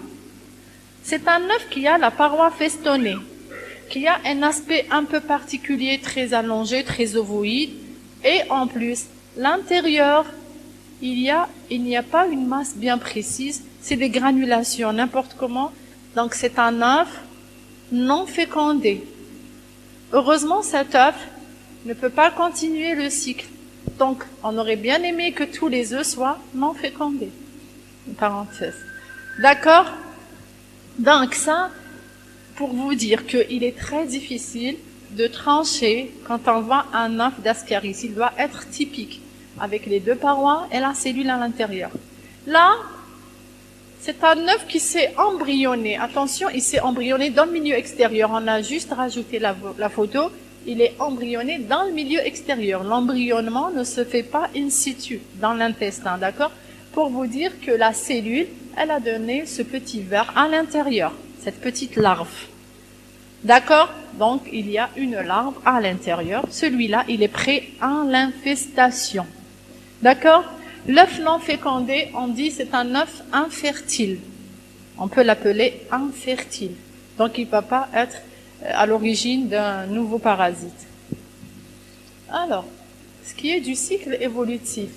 c'est un œuf qui a la paroi festonnée, qui a un aspect un peu particulier, très allongé, très ovoïde, et en plus, l'intérieur, il n'y a pas une masse bien précise, c'est des granulations, n'importe comment. Donc c'est un œuf non fécondé. Heureusement, cet œuf ne peut pas continuer le cycle. Donc, on aurait bien aimé que tous les œufs soient non fécondés. Une parenthèse. D'accord? Donc ça, pour vous dire qu'il est très difficile de trancher quand on voit un œuf d'Ascaris. Il doit être typique, avec les deux parois et la cellule à l'intérieur. Là, c'est un œuf qui s'est embryonné. Attention, il s'est embryonné dans le milieu extérieur. On a juste rajouté la photo. Il est embryonné dans le milieu extérieur. L'embryonnement ne se fait pas in situ, dans l'intestin, d'accord? Pour vous dire que la cellule, elle a donné ce petit ver à l'intérieur, cette petite larve. D'accord? Donc, il y a une larve à l'intérieur. Celui-là, il est prêt à l'infestation. D'accord? L'œuf non fécondé, on dit c'est un œuf infertile. On peut l'appeler infertile. Donc, il ne peut pas être à l'origine d'un nouveau parasite. Alors, ce qui est du cycle évolutif,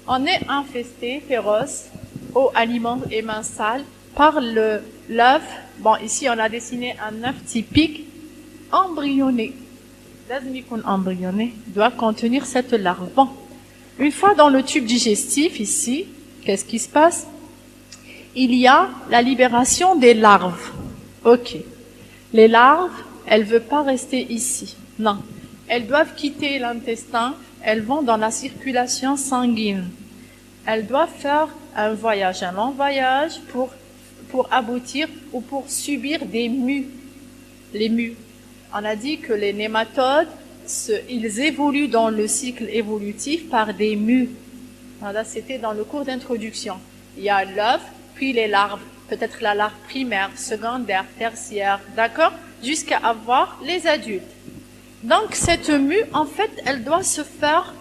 on est infesté, féroce, aux aliments émensales, par l'œuf. Bon, ici, on a dessiné un œuf typique embryonné. Embryonné doit contenir cette larve. Bon, une fois dans le tube digestif, ici, qu'est-ce qui se passe? Il y a la libération des larves. Ok. Les larves, elles ne veulent pas rester ici. Non. Elles doivent quitter l'intestin. Elles vont dans la circulation sanguine. Elles doivent faire un long voyage pour aboutir ou pour subir des mues. Les mues. On a dit que les nématodes, ils évoluent dans le cycle évolutif par des mues. Voilà, c'était dans le cours d'introduction. Il y a l'œuf, puis les larves. Peut-être la larve primaire, secondaire, tertiaire, d'accord? Jusqu'à avoir les adultes. Donc, cette mue, en fait, elle doit se faire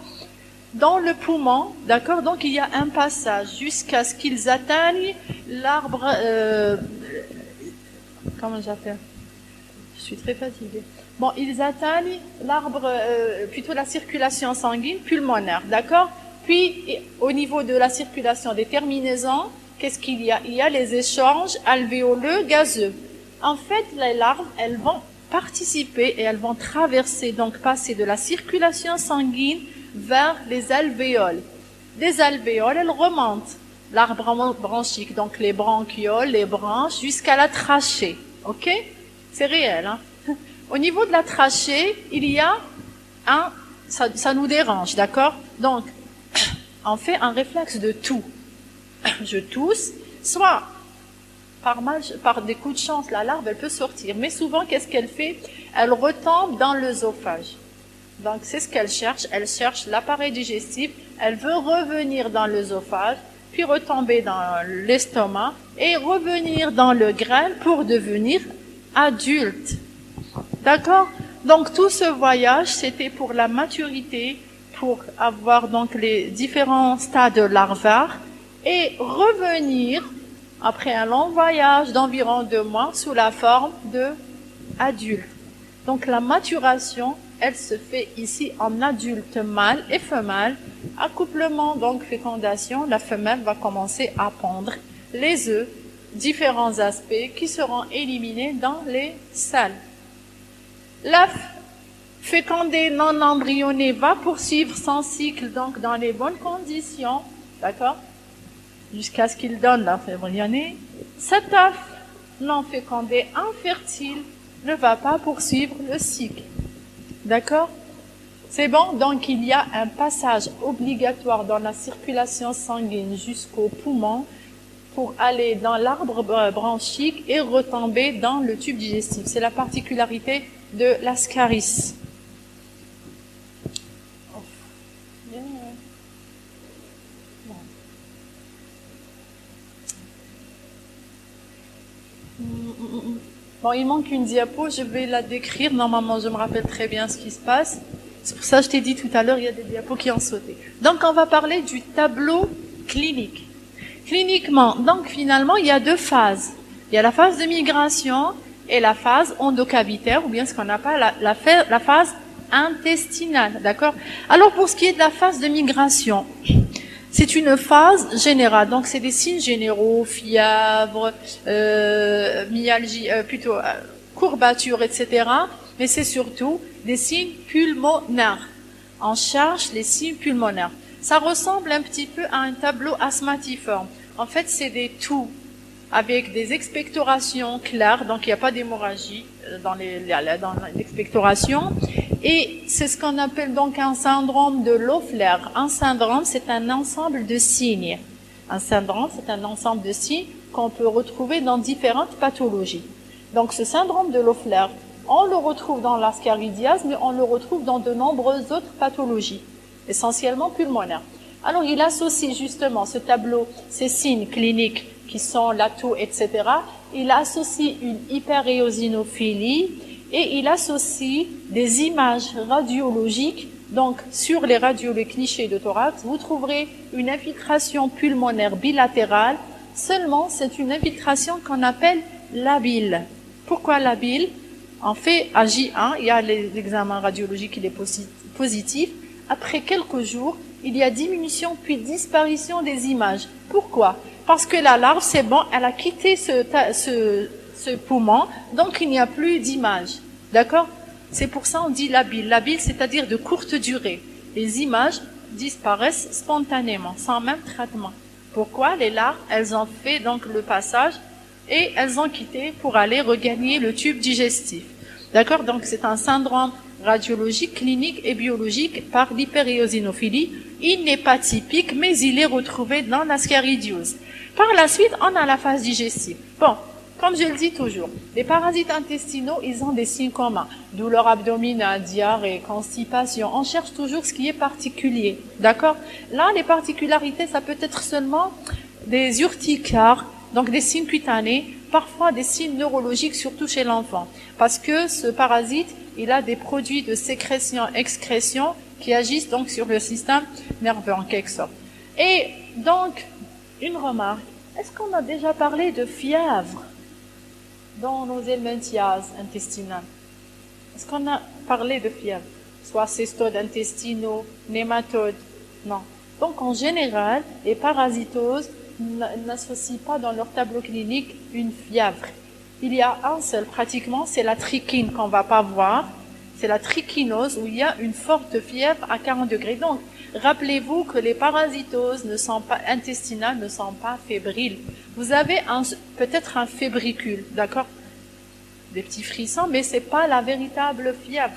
dans le poumon, d'accord? Donc, il y a un passage jusqu'à ce qu'ils atteignent l'arbre... comment j'appelle? Je suis très fatiguée. Bon, ils atteignent l'arbre, plutôt la circulation sanguine pulmonaire, d'accord? Puis, au niveau de la circulation des terminaisons, qu'est-ce qu'il y a? Il y a les échanges alvéoleux gazeux. En fait, les larves, elles vont participer et elles vont traverser, donc passer de la circulation sanguine vers les alvéoles. Des alvéoles, elles remontent l'arbre bronchique, donc les bronchioles, les branches, jusqu'à la trachée. Ok? C'est réel, hein? Au niveau de la trachée, il y a ça nous dérange, d'accord? Donc, on fait un réflexe de toux. Je tousse, soit par des coups de chance, la larve, elle peut sortir. Mais souvent, qu'est-ce qu'elle fait? Elle retombe dans l'œsophage. Donc, c'est ce qu'elle cherche. Elle cherche l'appareil digestif. Elle veut revenir dans l'œsophage, puis retomber dans l'estomac et revenir dans le grain pour devenir adulte. D'accord? Donc, tout ce voyage, c'était pour la maturité, pour avoir donc les différents stades larvaires et revenir après un long voyage d'environ 2 mois sous la forme de adulte. Donc la maturation, elle se fait ici en adulte mâle et femelle. Accouplement, donc fécondation, la femelle va commencer à pondre les œufs. différents aspects qui seront éliminés dans les selles. L'œuf fécondé non embryonné va poursuivre son cycle donc dans les bonnes conditions, d'accord, jusqu'à ce qu'il donne l'œuf embryonné. Cet œuf non fécondé infertile ne va pas poursuivre le cycle, d'accord. C'est bon, donc il y a un passage obligatoire dans la circulation sanguine jusqu'au poumon pour aller dans l'arbre bronchique et retomber dans le tube digestif. C'est la particularité de l'ascaris. Bon, il manque une diapo, je vais la décrire. Normalement, je me rappelle très bien ce qui se passe. C'est pour ça que je t'ai dit tout à l'heure, il y a des diapos qui ont sauté. Donc, on va parler du tableau clinique. Cliniquement, donc finalement, il y a deux phases. Il y a la phase de migration et la phase endocavitaire, ou bien ce qu'on appelle la phase intestinale, d'accord? Alors, pour ce qui est de la phase de migration, c'est une phase générale, donc c'est des signes généraux, fièvre, myalgie, courbature, etc. Mais c'est surtout des signes pulmonaires. On cherche les signes pulmonaires. Ça ressemble un petit peu à un tableau asthmatiforme. En fait, c'est des toux avec des expectorations claires, donc il n'y a pas d'hémorragie dans l'expectoration. Et c'est ce qu'on appelle donc un syndrome de Loeffler. Un syndrome, c'est un ensemble de signes. Un syndrome, c'est un ensemble de signes qu'on peut retrouver dans différentes pathologies. Donc ce syndrome de Loeffler, on le retrouve dans l'ascaridiase, mais on le retrouve dans de nombreuses autres pathologies, essentiellement pulmonaires. Alors il associe justement ce tableau, ces signes cliniques qui sont la toux, etc. Il associe une hyperéosinophilie et il associe des images radiologiques. Donc sur les radios, les clichés de thorax, vous trouverez une infiltration pulmonaire bilatérale. Seulement, c'est une infiltration qu'on appelle labile. Pourquoi labile? En fait, à J1, il y a l'examen radiologique, il est positif. Après quelques jours, il y a diminution puis disparition des images. Pourquoi? Parce que la larve, c'est bon, elle a quitté ce poumon, donc il n'y a plus d'images. D'accord? C'est pour ça on dit labile. Labile, c'est-à-dire de courte durée. Les images disparaissent spontanément, sans même traitement. Pourquoi? Les larves, elles ont fait donc le passage et elles ont quitté pour aller regagner le tube digestif. D'accord? Donc c'est un syndrome radiologique, clinique et biologique par l'hyperéosinophilie. Il n'est pas typique, mais il est retrouvé dans l'ascaridiose. Par la suite, on a la phase digestive. Bon, comme je le dis toujours, les parasites intestinaux, ils ont des signes communs. Douleur abdominale, diarrhée, constipation. On cherche toujours ce qui est particulier. D'accord? Là, les particularités, ça peut être seulement des urticars, donc des signes cutanés, parfois des signes neurologiques, surtout chez l'enfant. Parce que ce parasite, il a des produits de sécrétion-excrétion qui agissent donc sur le système nerveux en quelque sorte. Et donc, une remarque, est-ce qu'on a déjà parlé de fièvre dans nos helminthiases intestinales? Est-ce qu'on a parlé de fièvre? Soit cestodes intestinaux, nématodes? Non. Donc en général, les parasitoses n'associent pas dans leur tableau clinique une fièvre. Il y a un seul pratiquement, c'est la trichine qu'on va pas voir. C'est la trichinose où il y a une forte fièvre à 40 degrés. Donc, rappelez-vous que les parasitoses intestinales ne sont pas fébriles. Vous avez peut-être un fébricule, d'accord? Des petits frissons, mais c'est pas la véritable fièvre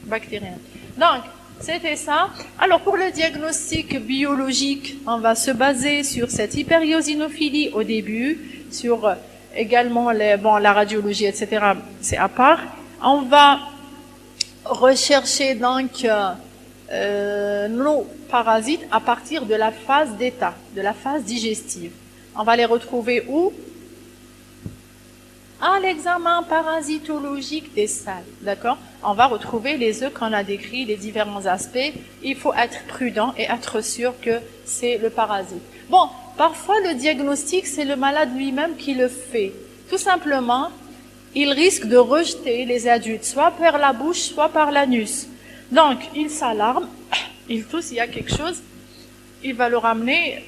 bactérienne. Donc, c'était ça. Alors, pour le diagnostic biologique, on va se baser sur cette hyperéosinophilie au début, sur également la radiologie, etc. C'est à part. On va rechercher donc nos parasites à partir de la phase d'état, de la phase digestive. On va les retrouver où? À l'examen parasitologique des selles, d'accord? On va retrouver les œufs qu'on a décrits, les différents aspects. Il faut être prudent et être sûr que c'est le parasite. Bon, parfois le diagnostic, c'est le malade lui-même qui le fait. Tout simplement, il risque de rejeter les adultes, soit par la bouche, soit par l'anus. Donc, il s'alarme, il tousse, il y a quelque chose, il va le ramener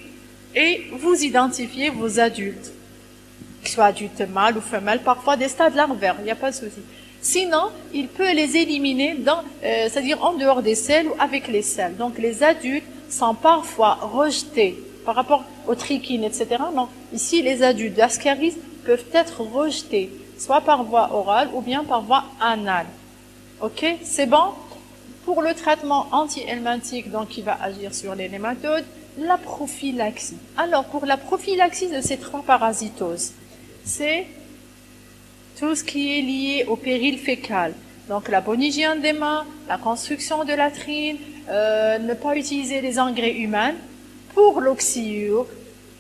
et vous identifiez vos adultes. qu'il soit adulte mâle ou femelle, parfois des stades larvaires, il n'y a pas de souci. Sinon, il peut les éliminer c'est-à-dire en dehors des selles ou avec les selles. Donc les adultes sont parfois rejetés par rapport aux trichines, etc. Non, ici les adultes d'Ascaris peuvent être rejetés, soit par voie orale ou bien par voie anale. Ok, c'est bon? Pour le traitement anti-helminthique, donc qui va agir sur les nématodes, la prophylaxie. Alors pour la prophylaxie de ces 3 parasitoses, c'est tout ce qui est lié au péril fécal. Donc la bonne hygiène des mains, la construction de la latrines, ne pas utiliser les engrais humains. Pour l'oxyure,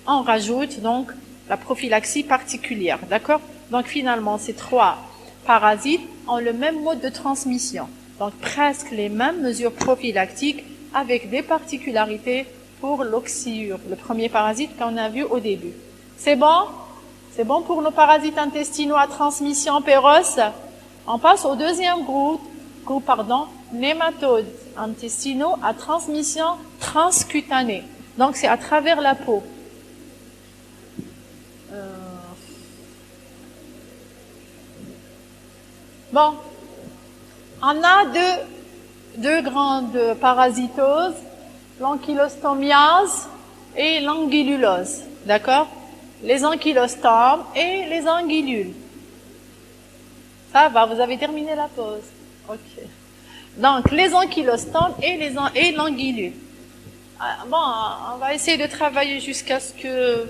on rajoute donc la prophylaxie particulière, d'accord? Donc finalement, ces 3 parasites ont le même mode de transmission. Donc presque les mêmes mesures prophylactiques avec des particularités pour l'oxyure, le premier parasite qu'on a vu au début. C'est bon? C'est bon pour nos parasites intestinaux à transmission péros? On passe au deuxième groupe, nématodes intestinaux à transmission transcutanée. Donc c'est à travers la peau. Bon, on a deux grandes parasitoses, l'ankylostomiase et l'anguillulose, d'accord? Les ankylostomes et les anguillules. Ça va, vous avez terminé la pause. Ok. Donc, les ankylostomes et l'anguillule. Bon, on va essayer de travailler jusqu'à ce que...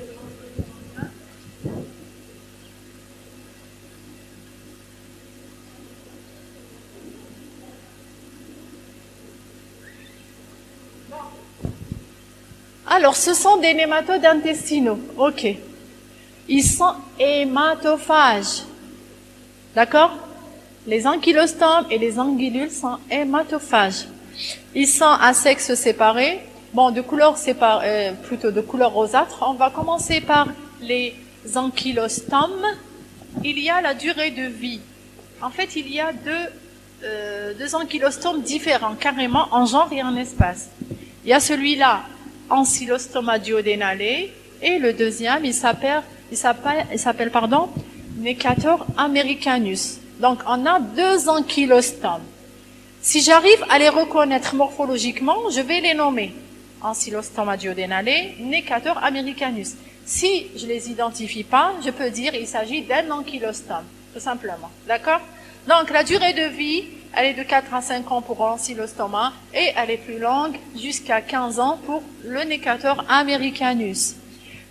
Alors, ce sont des nématodes intestinaux. Ok. Ils sont hématophages. D'accord? Les ankylostomes et les anguillules sont hématophages. Ils sont à sexes séparés. Bon, de couleur plutôt de couleur rosâtre. On va commencer par les ankylostomes. Il y a la durée de vie. En fait, il y a deux ankylostomes différents, carrément en genre et en espace. Il y a celui-là, Ancylostoma duodenale, et le deuxième, il s'appelle Necator americanus. Donc, on a 2 ankylostomes. Si j'arrive à les reconnaître morphologiquement, je vais les nommer. Ancylostoma duodenale, Necator americanus. Si je les identifie pas, je peux dire il s'agit d'un ankylostome, tout simplement. D'accord? Donc, la durée de vie, elle est de 4 à 5 ans pour l'ancylostoma et elle est plus longue, jusqu'à 15 ans pour le Necator americanus.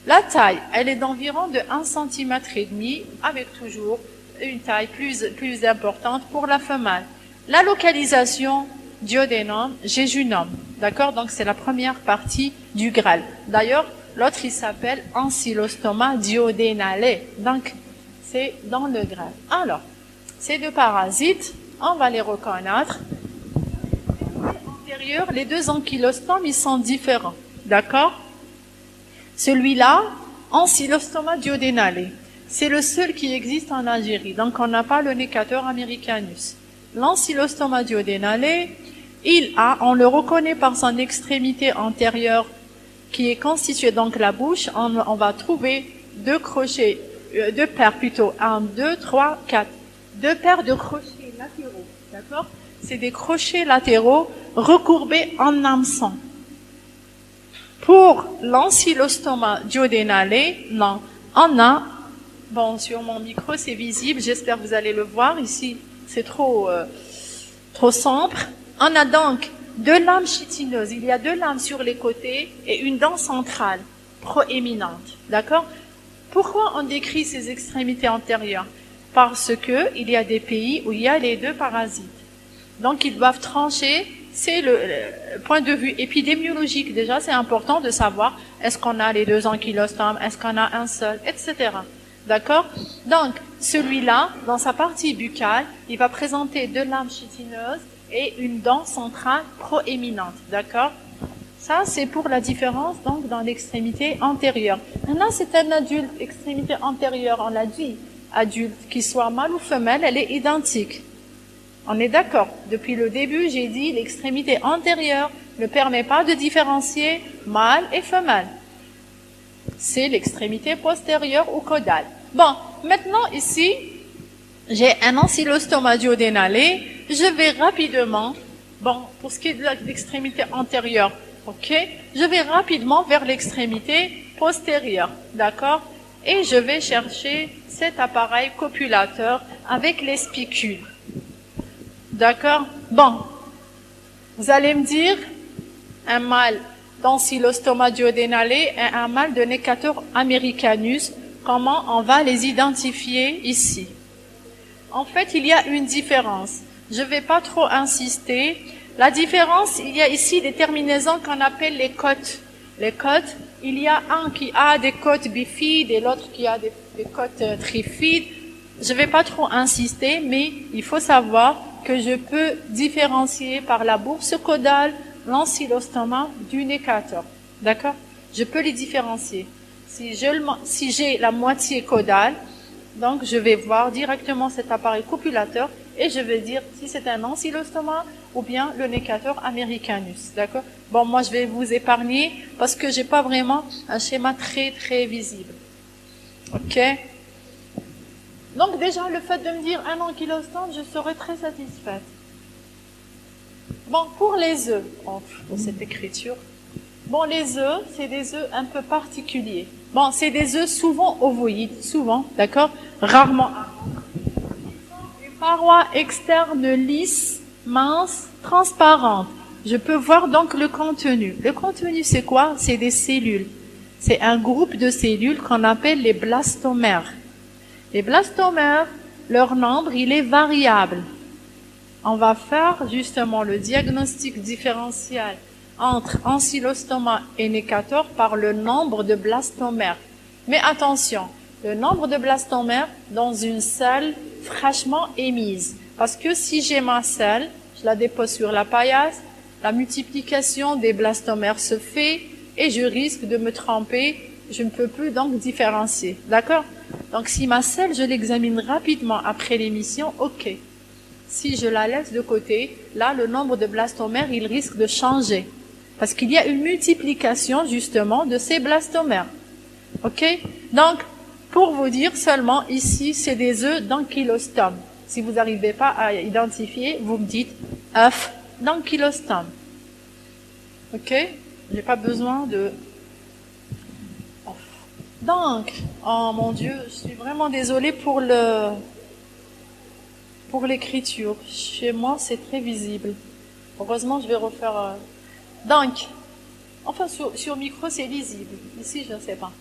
La taille, elle est d'environ de 1,5 cm, avec toujours une taille plus importante pour la femelle. La localisation, duodénum, jéjunum. D'accord? Donc, c'est la première partie du grêle. D'ailleurs, l'autre, il s'appelle Ancylostoma duodenale. Donc, c'est dans le grêle. Alors, ces 2 parasites, on va les reconnaître. Les 2 ankylostomes, ils sont différents. D'accord? Celui-là, Ancylostoma duodenale, c'est le seul qui existe en Algérie. Donc, on n'a pas le Necator americanus. L'ancylostoma duodenale, on le reconnaît par son extrémité antérieure qui est constituée, donc la bouche. On va trouver 2 crochets, 2 paires plutôt, 1, 2, 3, 4. 2 paires de crochets latéraux, d'accord? C'est des crochets latéraux recourbés en hameçon. Pour l'ancylostoma duodenale, non, on a, bon, sur mon micro c'est visible, j'espère que vous allez le voir, ici c'est trop sombre. On a donc 2 lames chitineuses, il y a 2 lames sur les côtés et une dent centrale proéminente, d'accord? Pourquoi on décrit ces extrémités antérieures? Parce que il y a des pays où il y a les 2 parasites. Donc ils doivent trancher, c'est le point de vue épidémiologique déjà, c'est important de savoir est-ce qu'on a les 2 ankylostomes, est-ce qu'on a un seul, etc. D'accord? Donc celui-là, dans sa partie buccale, il va présenter 2 lames chitineuses et une dent centrale proéminente. D'accord? Ça, c'est pour la différence donc dans l'extrémité antérieure. Maintenant, c'est un adulte, extrémité antérieure, on l'a dit. Adulte, qu'il soit mâle ou femelle, elle est identique. On est d'accord. Depuis le début, j'ai dit l'extrémité antérieure ne permet pas de différencier mâle et femelle. C'est l'extrémité postérieure ou caudale. Bon, maintenant ici, j'ai un ancylostoma duodénalé. Je vais rapidement, bon, pour ce qui est de l'extrémité antérieure, ok, je vais rapidement vers l'extrémité postérieure, d'accord? Et je vais chercher cet appareil copulateur avec les spicules. D'accord? Bon, vous allez me dire, un mal d'ancylostoma duodénalé et un mal de Necator americanus, comment on va les identifier ici? En fait, il y a une différence. Je ne vais pas trop insister. La différence, il y a ici des terminaisons qu'on appelle les côtes. Les côtes, il y a un qui a des côtes bifides et l'autre qui a des côtes trifides. Je ne vais pas trop insister, mais il faut savoir que je peux différencier par la bourse caudale l'ancylostoma du Necator. D'accord? Je peux les différencier. Si j'ai la moitié caudale, donc je vais voir directement cet appareil copulateur et je vais dire si c'est un ancylostoma ou bien le Necator americanus. D'accord? Bon, moi je vais vous épargner parce que j'ai pas vraiment un schéma très visible. Ok? Donc déjà, le fait de me dire un ankylostome, je serai très satisfaite. Bon, pour les œufs, pour cette écriture, bon, les œufs, c'est des œufs un peu particuliers. Bon, c'est des œufs souvent ovoïdes, souvent, d'accord? Rarement. Une paroi externe lisse, mince, transparente. Je peux voir donc le contenu. Le contenu, c'est quoi? C'est des cellules. C'est un groupe de cellules qu'on appelle les blastomères. Les blastomères, leur nombre, il est variable. On va faire justement le diagnostic différentiel entre ancylostoma et Necator par le nombre de blastomères. Mais attention, le nombre de blastomères dans une selle fraîchement émise. Parce que si j'ai ma selle, je la dépose sur la paillasse, la multiplication des blastomères se fait et je risque de me tromper. Je ne peux plus donc différencier. D'accord? Donc si ma selle, je l'examine rapidement après l'émission, ok. Si je la laisse de côté, là, le nombre de blastomères, il risque de changer. Parce qu'il y a une multiplication, justement, de ces blastomères. Ok? Donc, pour vous dire seulement, ici, c'est des œufs d'ankylostome. Si vous n'arrivez pas à identifier, vous me dites œuf d'ankylostome. Ok? J'ai pas besoin de... Donc, oh mon Dieu, je suis vraiment désolée pour l'écriture. Chez moi, c'est très visible. Heureusement, je vais refaire... Donc, enfin, sur micro, c'est lisible. Ici, je ne sais pas.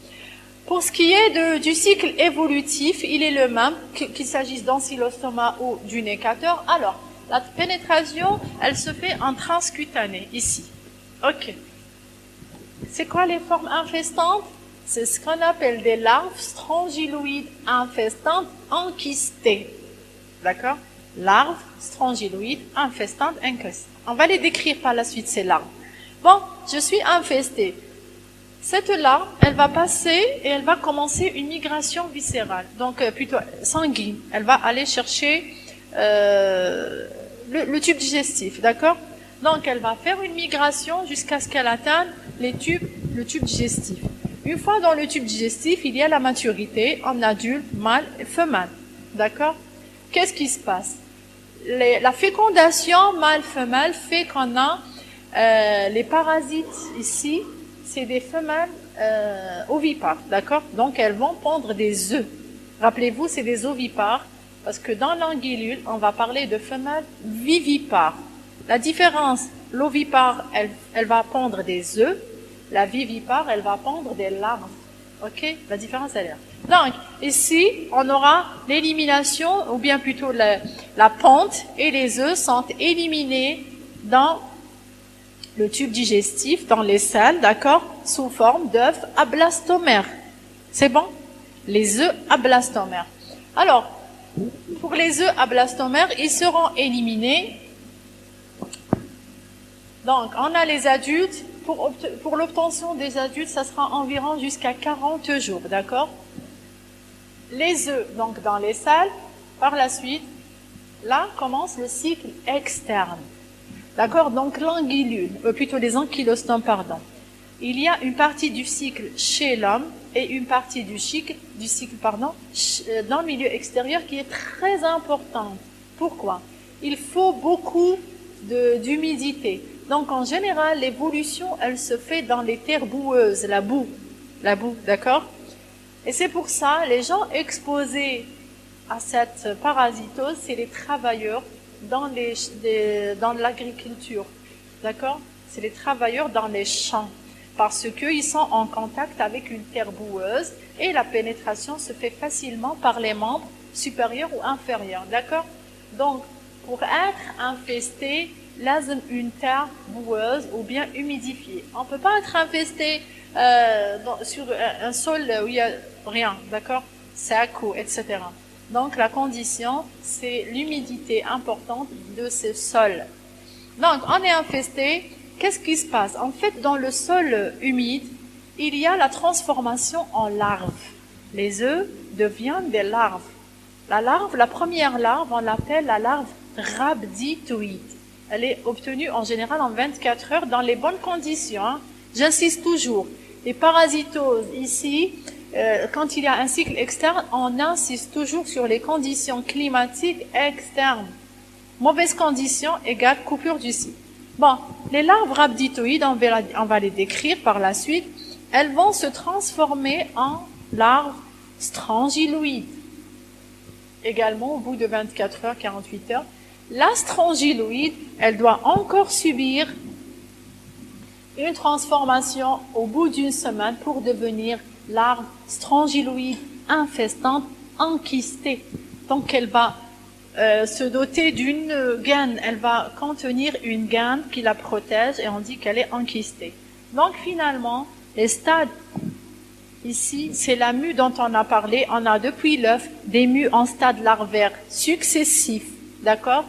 Pour ce qui est du cycle évolutif, il est le même, qu'il s'agisse d'ancylostoma ou du Necator. Alors, la pénétration, elle se fait en transcutané, ici. Ok. C'est quoi les formes infestantes? C'est ce qu'on appelle des larves strongyloïdes infestantes enquistées. D'accord? Larves strongyloïdes infestantes enquistées. On va les décrire par la suite, ces larves. Bon, je suis infestée. Cette larve, elle va passer et elle va commencer une migration viscérale, donc plutôt sanguine. Elle va aller chercher le tube digestif, d'accord? Donc elle va faire une migration jusqu'à ce qu'elle atteigne le tube digestif. Une fois dans le tube digestif, il y a la maturité en adulte, mâle et femelle. D'accord? Qu'est-ce qui se passe? La fécondation mâle-femelle fait qu'on a les parasites ici, c'est des femelles ovipares. D'accord? Donc elles vont pondre des œufs. Rappelez-vous, c'est des ovipares parce que dans l'anguillule, on va parler de femelles vivipares. La différence, l'ovipare, elle va pondre des œufs. La vivipare, elle va pondre des larves. Ok? La différence, elle est là. Donc, ici, on aura l'élimination, ou bien plutôt la ponte, et les œufs sont éliminés dans le tube digestif, dans les selles, d'accord? Sous forme d'œufs ablastomères. C'est bon? Les œufs ablastomères. Alors, pour les œufs ablastomères, ils seront éliminés. Donc, on a les adultes. Pour l'obtention des adultes, ça sera environ jusqu'à 40 jours, d'accord? Les œufs, donc dans les selles, par la suite, là commence le cycle externe. D'accord? Donc l'anguillule, plutôt les ankylostomes, pardon. il y a une partie du cycle chez l'homme et une partie du cycle, dans le milieu extérieur qui est très importante. Pourquoi? Il faut beaucoup d'humidité. Donc en général, l'évolution, elle se fait dans les terres boueuses, la boue, d'accord? Et c'est pour ça, les gens exposés à cette parasitose, c'est les travailleurs dans l'agriculture, d'accord? C'est les travailleurs dans les champs, parce qu'ils sont en contact avec une terre boueuse et la pénétration se fait facilement par les membres supérieurs ou inférieurs, d'accord? Donc, pour être infesté, lazim une terre boueuse ou bien humidifiée. On ne peut pas être infesté sur un sol où il n'y a rien, d'accord? Sec ou etc. Donc la condition, c'est l'humidité importante de ce sol. Donc on est infesté, qu'est-ce qui se passe? En fait, dans le sol humide, il y a la transformation en larves. Les œufs deviennent des larves. La première larve, on l'appelle la larve rhabditoïde. Elle est obtenue en général en 24 heures dans les bonnes conditions. Hein. J'insiste toujours. Les parasitoses ici, quand il y a un cycle externe, on insiste toujours sur les conditions climatiques externes. Mauvaises conditions égale coupure du cycle. Bon, les larves rhabditoïdes, on va les décrire par la suite. Elles vont se transformer en larves strongyloïdes. Également, au bout de 24 heures, 48 heures, la strongyloïde, elle doit encore subir une transformation au bout d'une semaine pour devenir larve strongyloïde infestante enquistée. Donc elle va se doter d'une gaine, elle va contenir une gaine qui la protège et on dit qu'elle est enquistée. Donc finalement, les stades ici, c'est la mue dont on a parlé. On a depuis l'œuf des mues en stade larvaire successifs, d'accord,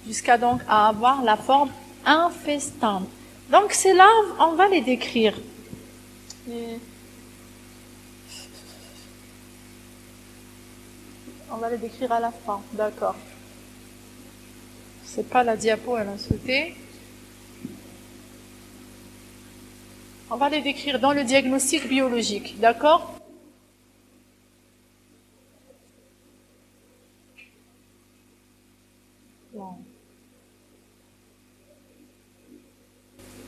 jusqu'à donc à avoir la forme infestante. Donc ces larves, on va les décrire. On va les décrire à la fin, d'accord. C'est pas la diapo, elle a sauté. On va les décrire dans le diagnostic biologique, d'accord? Bon.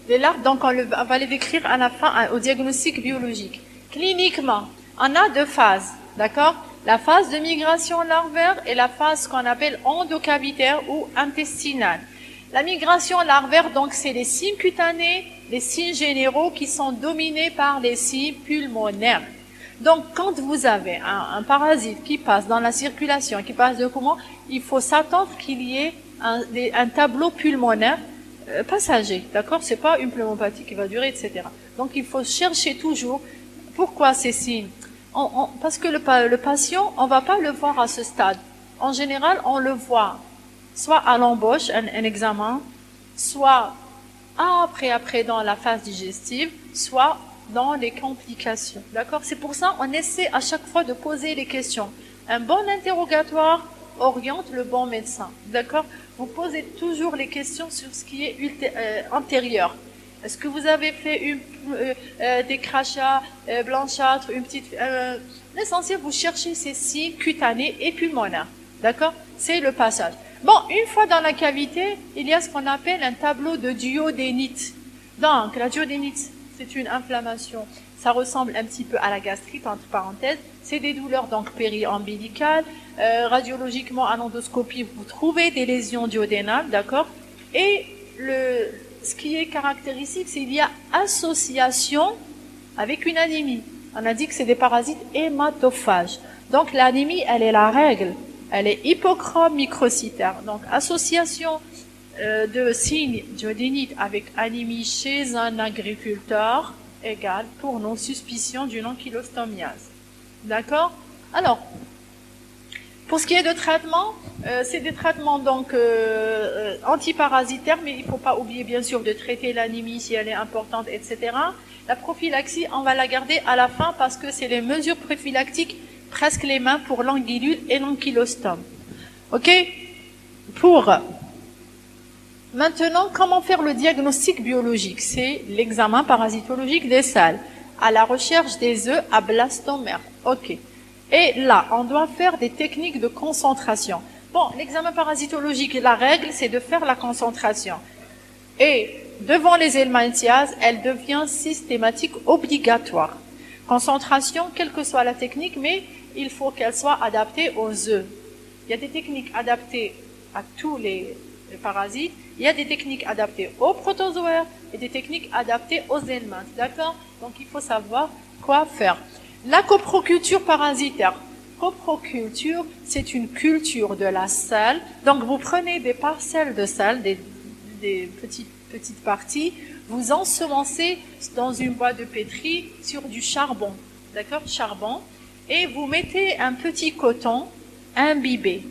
Les larves, donc on va les décrire à la fin au diagnostic biologique. Cliniquement, on a deux phases, d'accord? La phase de migration larvaire et la phase qu'on appelle endocavitaire ou intestinale. La migration larvaire, donc, c'est les signes cutanés, les signes généraux qui sont dominés par les signes pulmonaires. Donc, quand vous avez un parasite qui passe dans la circulation, qui passe de comment, il faut s'attendre qu'il y ait un tableau pulmonaire passager, d'accord? C'est pas une pneumopathie qui va durer, etc. Donc, il faut chercher toujours pourquoi ces signes. Parce que le patient, on va pas le voir à ce stade. En général, on le voit soit à l'embauche, un examen, soit après dans la phase digestive, soit dans les complications. D'accord? C'est pour ça qu'on essaie à chaque fois de poser les questions. Un bon interrogatoire oriente le bon médecin. D'accord? Vous posez toujours les questions sur ce qui est antérieur. Est-ce que vous avez fait des crachats blanchâtres, une petite... L'essentiel, vous cherchez ces signes cutanés et pulmonaires. D'accord? C'est le passage. Bon, une fois dans la cavité, il y a ce qu'on appelle un tableau de duodénite. Donc, la duodénite, c'est une inflammation. Ça ressemble un petit peu à la gastrite, entre parenthèses. C'est des douleurs donc périombilicales. Radiologiquement, à l'endoscopie, vous trouvez des lésions duodénales, d'accord? Et ce qui est caractéristique, c'est qu'il y a association avec une anémie. On a dit que c'est des parasites hématophages. Donc l'anémie, elle est la règle. Elle est hypochrome microcytaire. Donc association de signes duodénites avec anémie chez un agriculteur égale pour nos suspicions d'une ankylostomiase. D'accord? Alors, pour ce qui est de traitement, c'est des traitements donc antiparasitaires, mais il ne faut pas oublier bien sûr de traiter l'anémie si elle est importante, etc. La prophylaxie, on va la garder à la fin parce que c'est les mesures prophylactiques presque les mêmes pour l'anguillule et l'ankylostome. Ok? Pour Maintenant, comment faire le diagnostic biologique? C'est l'examen parasitologique des salles, à la recherche des œufs à blastomère. Ok. Et là, on doit faire des techniques de concentration. Bon, l'examen parasitologique, la règle, c'est de faire la concentration. Et devant les helminthiases, elle devient systématique, obligatoire. Concentration, quelle que soit la technique, mais il faut qu'elle soit adaptée aux œufs. Il y a des techniques adaptées à tous les parasites, il y a des techniques adaptées aux protozoaires et des techniques adaptées aux helminthes. D'accord? Donc il faut savoir quoi faire. La coproculture parasitaire. Coproculture, c'est une culture de la salle. Donc vous prenez des parcelles de salle, des petites parties, vous ensemencez dans une boîte de pétri sur du charbon. D'accord? Charbon. Et vous mettez un petit coton imbibé.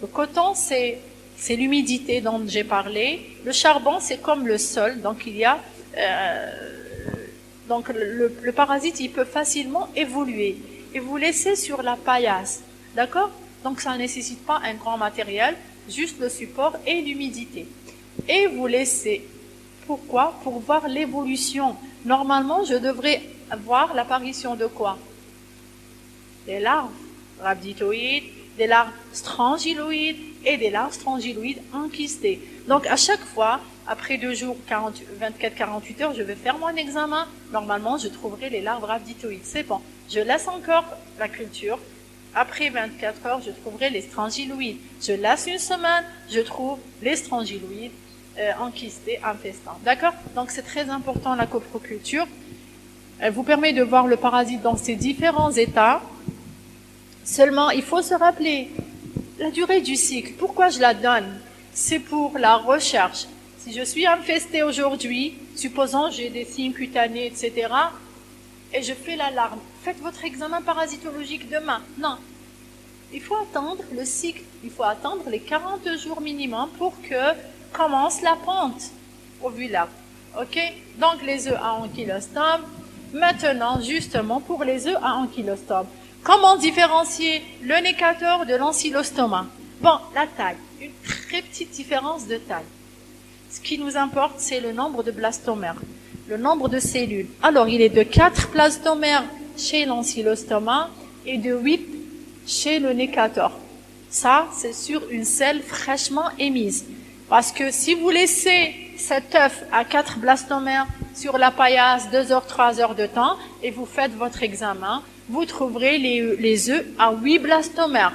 Le coton, c'est l'humidité dont j'ai parlé. Le charbon, c'est comme le sol. Donc il y a donc le parasite, il peut facilement évoluer. Et vous laissez sur la paillasse. D'accord? Donc ça ne nécessite pas un grand matériel, juste le support et l'humidité. Et vous laissez. Pourquoi? Pour voir l'évolution. Normalement, je devrais voir l'apparition de quoi? Des larves rhabditoïdes, des larves strongyloïdes et des larves strongyloïdes enquistées. Donc à chaque fois, après 2 jours, 24-48 heures, je vais faire mon examen. Normalement, je trouverai les larves rhabditoïdes. C'est bon. Je laisse encore la culture. Après 24 heures, je trouverai les strongyloïdes. Je laisse une semaine, je trouve les strongyloïdes enquistés, infestants. D'accord? Donc c'est très important la coproculture. Elle vous permet de voir le parasite dans ses différents états. Seulement, il faut se rappeler la durée du cycle. Pourquoi je la donne? C'est pour la recherche. Si je suis infestée aujourd'hui, supposons j'ai des signes cutanés, etc., et je fais l'alarme, faites votre examen parasitologique demain. Non. Il faut attendre le cycle. Il faut attendre les 40 jours minimum pour que commence la pente ovulaire. Ok? Donc les œufs à ankylostome. Maintenant, justement, pour les œufs à ankylostome. Comment différencier le nécator de l'ancylostoma? Bon, la taille. Une très petite différence de taille. Ce qui nous importe, c'est le nombre de blastomères, le nombre de cellules. Alors, il est de 4 blastomères chez l'ancylostoma et de 8 chez le nécator. Ça, c'est sur une selle fraîchement émise. Parce que si vous laissez cet œuf à 4 blastomères sur la paillasse 2 heures, 3 heures de temps et vous faites votre examen, vous trouverez les œufs à 8 blastomères.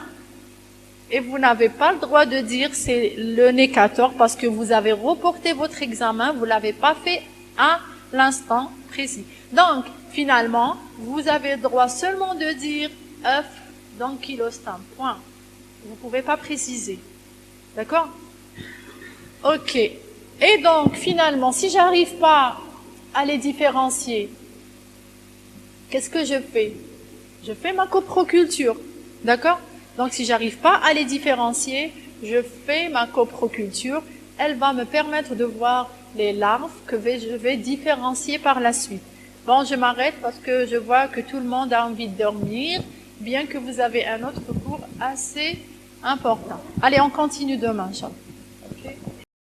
Et vous n'avez pas le droit de dire c'est le nécator parce que vous avez reporté votre examen, vous l'avez pas fait à l'instant précis. Donc, finalement, vous avez le droit seulement de dire œuf d'ankylostome. Point. Vous ne pouvez pas préciser. D'accord? Ok. Et donc, finalement, si j'arrive pas à les différencier, qu'est-ce que je fais? Je fais ma coproculture. D'accord? Donc, si j'arrive pas à les différencier, je fais ma coproculture. Elle va me permettre de voir les larves que je vais différencier par la suite. Bon, je m'arrête parce que je vois que tout le monde a envie de dormir, bien que vous avez un autre cours assez important. Allez, on continue demain, Inch'Allah.